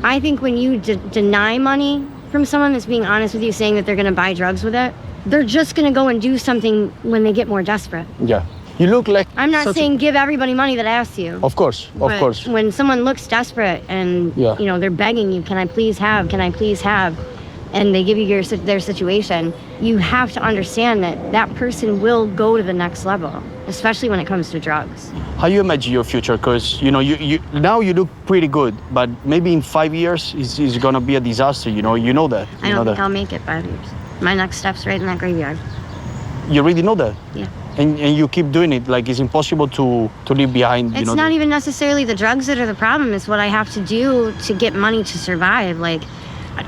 I think when you deny money from someone that's being honest with you, saying that they're going to buy drugs with it, they're just going to go and do something when they get more desperate. Yeah. You look like. I'm not saying give everybody money that asks you. Of course, of but course. When someone looks desperate and Yeah. you know they're begging you, can I please have, and they give you their situation, you have to understand that person will go to the next level, especially when it comes to drugs. How you imagine your future? Because you know, you now you look pretty good, but maybe in 5 years it's gonna be a disaster. You know that. I don't think I'll make it 5 years. My next step's right in that graveyard. You already know that. Yeah. And you keep doing it. Like it's impossible to leave behind. It's not even necessarily the drugs that are the problem. It's what I have to do to get money to survive. Like,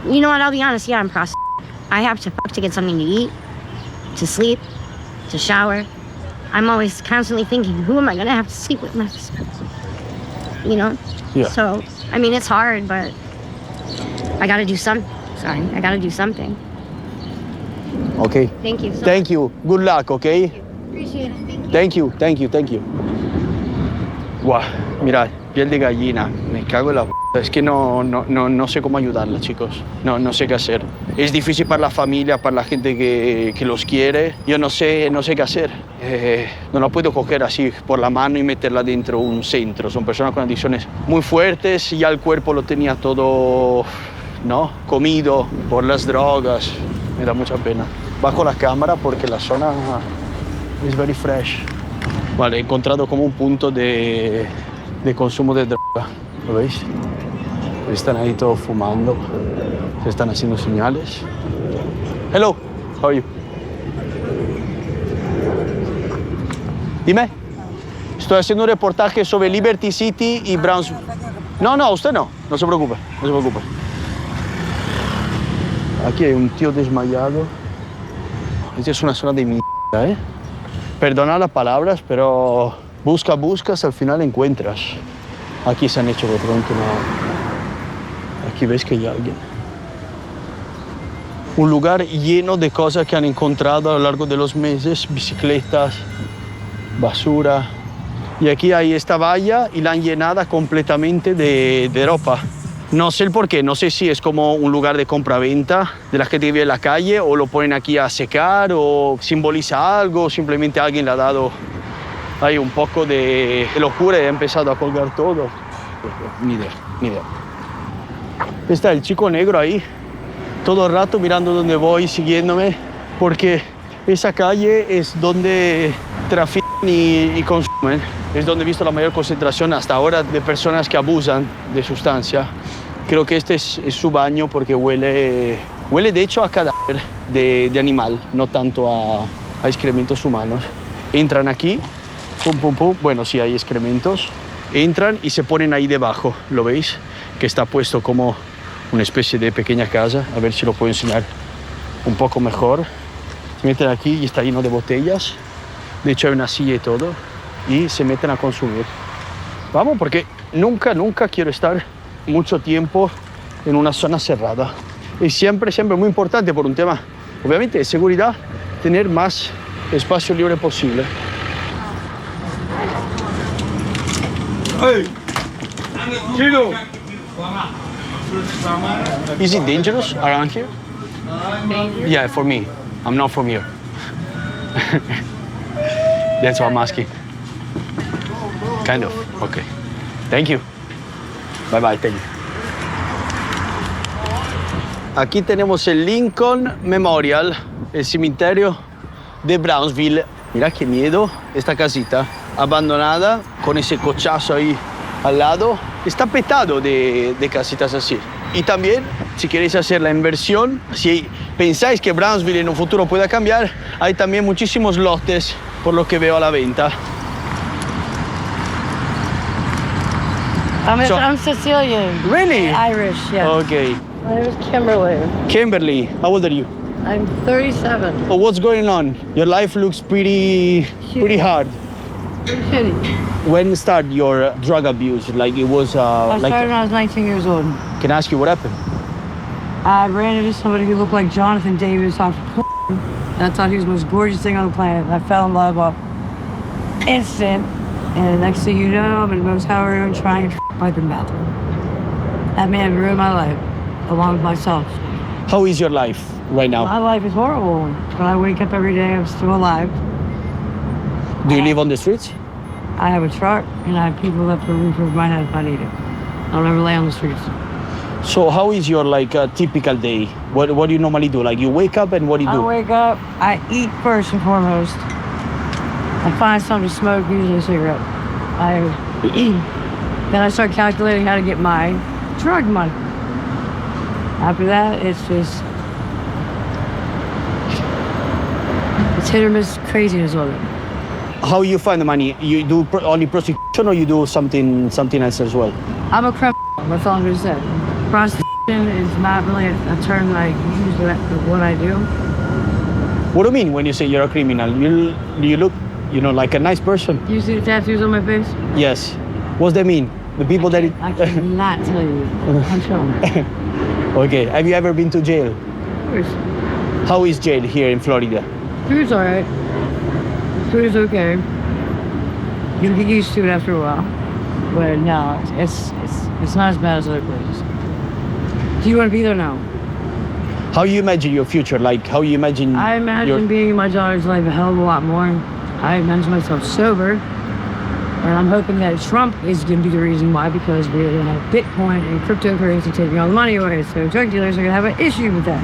you know what? I'll be honest. Yeah, I'm prostitute. I have to fuck to get something to eat, to sleep, to shower. I'm always constantly thinking, who am I gonna have to sleep with next? You know? Yeah. So, I mean, it's hard, but I gotta do something. I gotta do something. Okay. Thank you. Thank you. Good luck, okay? Appreciate it. Thank you. Thank you. Guau, mira, piel de gallina. Me cago en la p***. Es que no sé cómo ayudarla, chicos. No sé qué hacer. Es difícil para la familia, para la gente que los quiere. Yo no sé qué hacer. No la puedo coger así por la mano y meterla dentro de un centro. Son personas con adicciones muy fuertes y ya el cuerpo lo tenía todo, ¿no? Comido por las drogas. Me da mucha pena. Bajo la cámara porque la zona es very fresh. Vale, he encontrado como un punto de consumo de droga. ¿Lo veis? Están ahí todos fumando. Se están haciendo señales. Hello, how are you? Dime. Estoy haciendo un reportaje sobre Liberty City y Brownsville. No, usted no. No se preocupe. Aquí hay un tío desmayado. Esta es una zona de mierda, ¿eh? Perdona las palabras, pero buscas, al final encuentras. Aquí se han hecho de pronto Aquí ves que hay alguien. Un lugar lleno de cosas que han encontrado a lo largo de los meses, bicicletas, basura. Y aquí hay esta valla y la han llenada completamente de ropa. No sé el por qué, no sé si es como un lugar de compra-venta de la gente que vive en la calle o lo ponen aquí a secar o simboliza algo, simplemente alguien le ha dado ahí un poco de locura y ha empezado a colgar todo. Ni idea. Está el chico negro ahí, todo el rato mirando dónde voy, siguiéndome, porque esa calle es donde trafican y consumen. Es donde he visto la mayor concentración hasta ahora de personas que abusan de sustancia. Creo que este es su baño porque huele de hecho a cadáver de animal, no tanto a excrementos humanos. Entran aquí, pum, bueno, sí hay excrementos. Entran y se ponen ahí debajo, ¿lo veis? Que está puesto como una especie de pequeña casa. A ver si lo puedo enseñar un poco mejor. Se meten aquí y está lleno de botellas. De hecho hay una silla y todo. Y se meten a consumir. Vamos, porque nunca quiero estar mucho tiempo en una zona cerrada. Y siempre muy importante por un tema, obviamente, de seguridad, tener más espacio libre posible. Hey, Chico. Is it dangerous around here? Yeah, for me. I'm not from here. That's what I'm asking. Kind of. Okay. Thank you. Bye, thank you. Aquí tenemos el Lincoln Memorial, el cementerio de Brownsville. Mira qué miedo esta casita, abandonada, con ese cochazo ahí al lado. Está petado de casitas así. Y también, si queréis hacer la inversión, si pensáis que Brownsville en un futuro pueda cambiar, hay también muchísimos lotes, por lo que veo, a la venta. I'm Sicilian. Really? Irish, yeah. Okay. My name is Kimberly. Kimberly, how old are you? I'm 37. Oh, what's going on? Your life looks pretty hard. Pretty shitty. When started your drug abuse? Like it was I started when I was 19 years old. Can I ask you what happened? I ran into somebody who looked like Jonathan Davis off and I thought he was the most gorgeous thing on the planet. I fell in love off instant. And next thing you know, I'm in a motel room trying to fight the bathroom. That man ruined my life, along with myself. How is your life right now? My life is horrible. When I wake up every day, I'm still alive. Do you live on the streets? I have a truck, and I have people that put a roof over my head if I need it. I'll never lay on the streets. So how is your typical day? What do you normally do? Like you wake up and what do you do? I wake up, I eat first and foremost. I find something to smoke, usually a cigarette. I eat. Then I start calculating how to get my drug money. After that, it's hit or miss craziness with it. How you find the money? You do only prostitution or you do something else as well? I'm a criminal, that's all I'm gonna say. Prostitution is not really a term that I use for what I do. What do you mean when you say you're a criminal? You look, like a nice person. You see the tattoos on my face? Yes. What's that mean? The people I cannot tell you. I'm showing. Okay. Have you ever been to jail? Of course. How is jail here in Florida? Food's alright. Food's okay. You get used to it after a while. But no, it's not as bad as other places. Do you want to be there now? How you imagine your future? Like how you imagine? I imagine being in my daughter's life a hell of a lot more. I imagine myself sober. And I'm hoping that Trump is going to be the reason why, because we're going to have Bitcoin and cryptocurrency taking all the money away. So drug dealers are going to have an issue with that.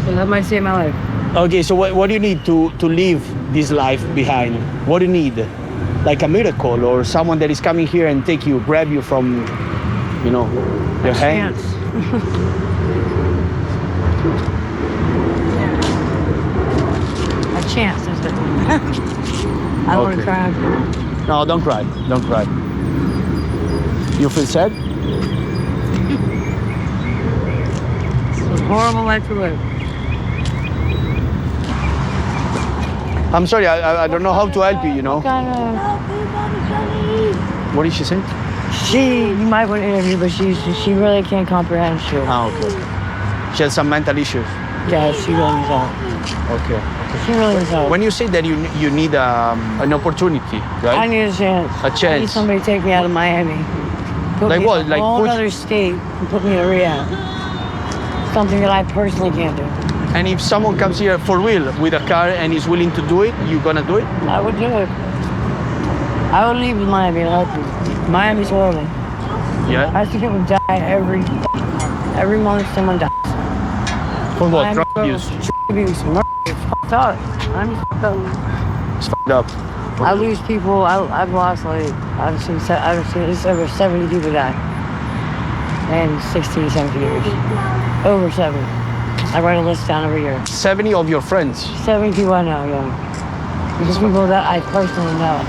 So that might save my life. Okay, so what do you need to live this life behind? What do you need? Like a miracle or someone that is coming here and grab you from, your hands? A chance, is it? I don't want to cry. No, don't cry. Don't cry. You feel sad? horrible life to live. I'm sorry, I don't know how to help you, you know? What did she say? You might want to interview, but she really can't comprehend shit. Ah, okay. She has some mental issues. Yeah, she really needs help. Okay. She really needs help. When you say that you need an opportunity, right? I need a chance. A chance. I need somebody to take me out of Miami. Put Like me what? in Like a whole push- other state and put me in a rehab. Something that I personally can't do. And if someone comes here for real with a car and is willing to do it, you gonna do it? I would do it. I would leave Miami and help you. Miami's horrible. Yeah. I see people die every month someone dies. For what? Miami Drug girls, abuse. drug abuse, murder, fucked up. Miami's fucked up. It's fucked up. I lose people. I've lost I've seen it's over 70 people die in 16, 17 years. Over 70. I write a list down every year. 70 of your friends. 70 people I know, yeah. Because people that I personally know.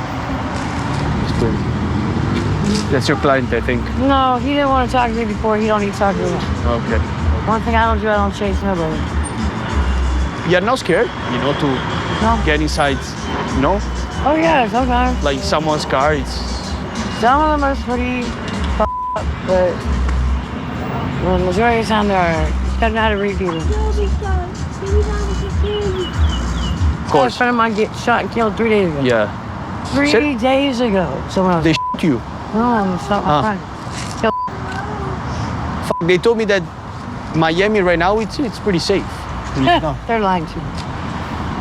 That's your client, I think. No, he didn't want to talk to me before. He don't need to talk to me. Okay. One thing I don't do, I don't chase nobody. You're not scared, you know, to get inside, no? Oh yeah, sometimes. Like someone's car, it's... Some of them are pretty up, but the majority of the time they are. You gotta know how to read people. Of course. A friend of mine get shot and killed 3 days ago. Yeah. 3 days ago. Someone else. They shot you. No, it's not my friend. They told me that Miami right now, it's pretty safe. They're lying to you.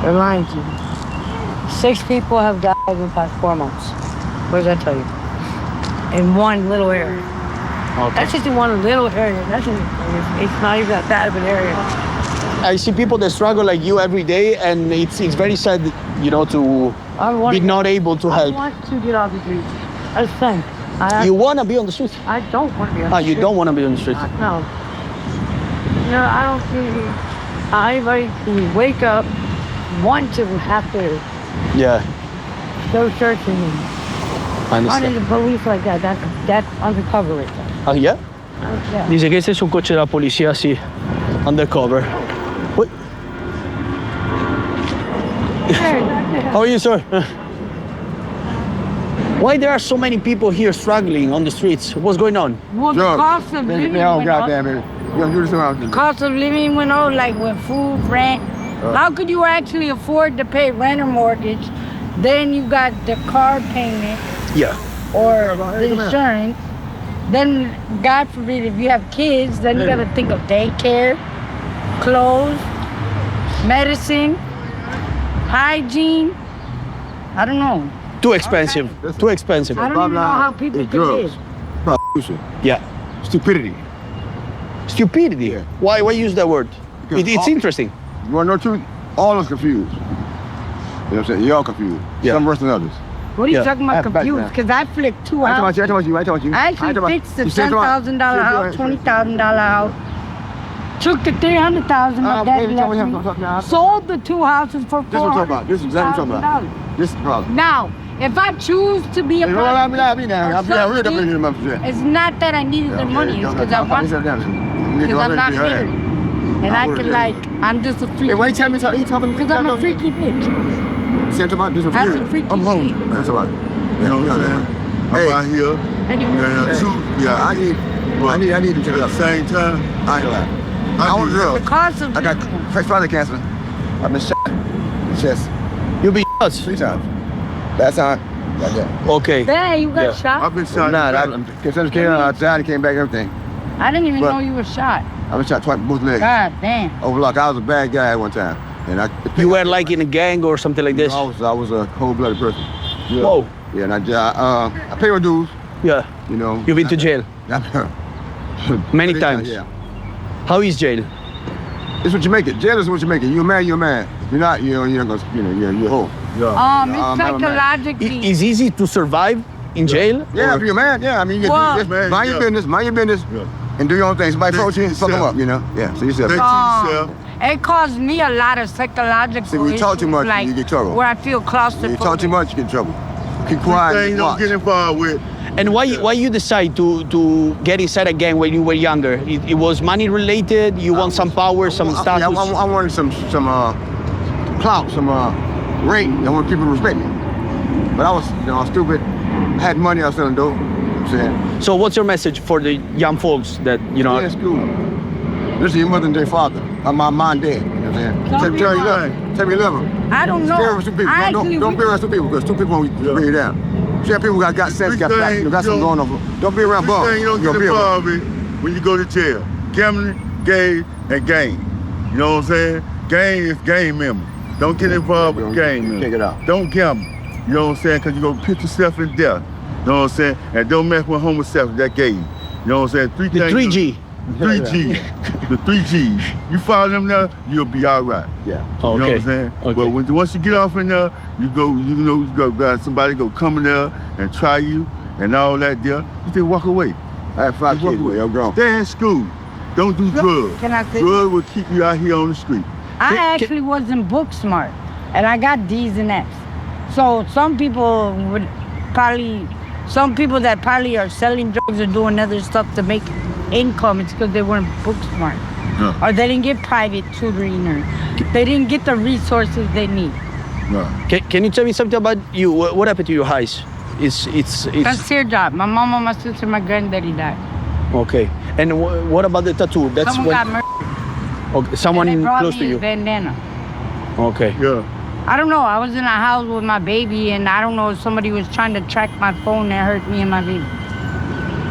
They're lying to you. 6 people have died in the past 4 months. What does that tell you? In one little area. Okay. That's just in one little area. It's not even that bad of an area. I see people that struggle like you every day, and it's very sad, you know, to be not able to help. I want to get off the street. That's the thing. You want to be on the street? I don't want to be on the street. You don't want to be on the street? No. No, I don't see anybody can wake up, want to, have to Yeah. go searching. I understand. Running the police like that, that's undercover right there. Ah, yeah? Yeah. Dice que este es un coche de la policía así, undercover. What? How are you, sir? Why there are so many people here struggling on the streets? What's going on? Well, the cost of living went up. The cost of living went up, like with food, rent. How could you actually afford to pay rent or mortgage? Then you got the car payment. Yeah. Or the insurance. Then, God forbid, if you have kids, then you gotta think of daycare, clothes, medicine, hygiene. I don't know. Too expensive. Too expensive. I don't even know how people can live. Yeah. Stupidity. Stupidity? Yeah. Why use that word? It's interesting. You want to know the truth? All is confused. You know what I'm saying? You're all confused. Yeah. Some worse than others. What are you talking about confused? Because I flipped 2 houses. I talking about you. I actually fixed the $10,000 house, $20,000 house. Took the $300,000 my dad left me. Sold the 2 houses for $400,000. This is what I'm talking about. This is exactly what I'm talking about. This is the problem. Now, if I choose to be a it's not that I needed the money, it's because I want it. Because I'm not married. And I can I'm just a freak. Why you tell me because I'm a freaky bitch. That's a freaky I'm home. shit. That's all right. You know, I'm out here. I need to take it at the same time. I want drugs. The cost of I got prostate cancer. I've been shot in the chest. You been shot? 3 times. Last time, like that. Okay. Dang, you got shot? I've been shot. I came back, everything. I didn't even know you were shot. I was shot twice, both legs. God damn. Overlock. I was a bad guy at one time. And you were like in a gang or something like this? I was a cold-blooded person. Yeah. Whoa. Yeah, and I pay my dues. Yeah. You know. You've been to jail? Many times? Yeah. How is jail? It's what you make it. Jail is what you make it. You're a man. If you're not, you're gonna, you're a hoe. It's psychologically. Is easy to survive in jail? Yeah, if you're a man, yeah. I mean, you can do this, mind your business, and do your own thing. Somebody approach you, fuck them up, you know? Yeah, so yourself. It caused me a lot of psychological See, when you talk too much, like, you get trouble. where I feel claustrophobic. When you talk too much, you get in trouble. Keep quiet. Things don't get involved with. And why you decide to get inside a gang when you were younger? It was money related. You want some power, some status. I wanted some clout, some rank. I want people to respect me. But I was, I was stupid. I had money. I was selling dope. You know what I'm saying. So what's your message for the young folks that Stay in school. Listen to your mother and their father. My mom and dad. You know what I'm saying. Tell me love them. I don't know. Don't be around some people because two people won't bring you down. See how people got sense, got something going on. Don't be around bums. You don't get involved in when you go to jail. Gambling, gay, and gang. You know what I'm saying? Gang is gang member. Don't get involved with gang members. Check it out. Don't gamble. You know what I'm saying? Because you're going to put yourself in death. You know what I'm saying? And don't mess with homosexuals, that gay. You know what I'm saying? The 3G. 3G. The 3Gs. You follow them now, you'll be all right. Yeah. You know what I'm saying? Okay. But once you get off in there, you got somebody go come in there and try you and all that there. You just walk away. I have 5 kids, I'm grown. Stay in school. Don't do drugs. Can I say? Drugs will keep you out here on the street. I actually wasn't book smart, and I got D's and F's. So some people that probably are selling drugs or doing other stuff to make income, it's because they weren't book smart. No. Or they didn't get private tutoring, or they didn't get the resources they need. No. Can you tell me something about you? What happened to your eyes? It's That's their job. My mama, my sister, my granddaddy died. Okay. And what about the tattoo? That's Someone got murdered. Okay, someone and they brought close me to his you. bandana. Okay. Yeah. I don't know. I was in a house with my baby, and I don't know if somebody was trying to track my phone and hurt me and my baby.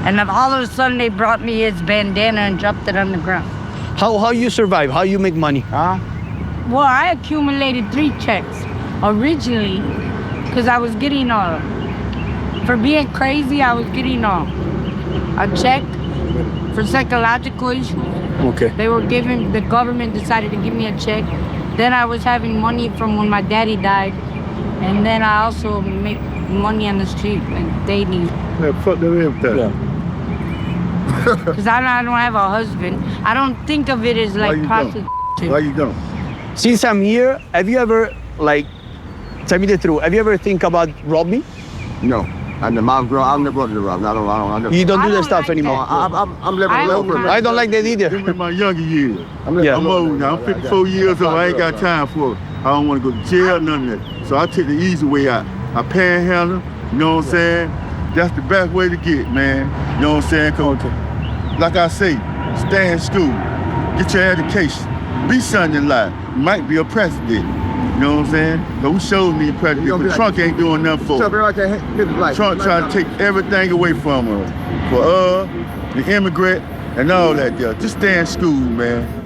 And then all of a sudden, they brought me his bandana and dropped it on the ground. How you survive? How you make money? Well, I accumulated 3 checks originally because I was getting for being crazy, I was getting a check for psychological issues. Okay. The government decided to give me a check. Then I was having money from when my daddy died. And then I also make money on the street, like dating. Yeah, fuck them everything. Yeah. Because I don't have a husband. I don't think of it as like prostitution. Why you don't? Since I'm here, have you ever, tell me the truth, have you ever think about rob me? No. I've never brought it to rob. I don't. You don't do that stuff anymore? I'm living a little bit. I don't like that either. In my younger years. I'm old now. I'm 54 years old. I ain't got time for it. I don't want to go to jail, none of that. So I take the easy way out. I panhandle, you know what I'm saying? That's the best way to get, man. You know what I'm saying? Cause, like I say, stay in school, get your education, be something in life. You might be a president. You know what I'm saying? But we showed me president, but Trump ain't doing nothing for us. Trump trying to take everything away from us. For the immigrant and all that there. Just stay in school, man.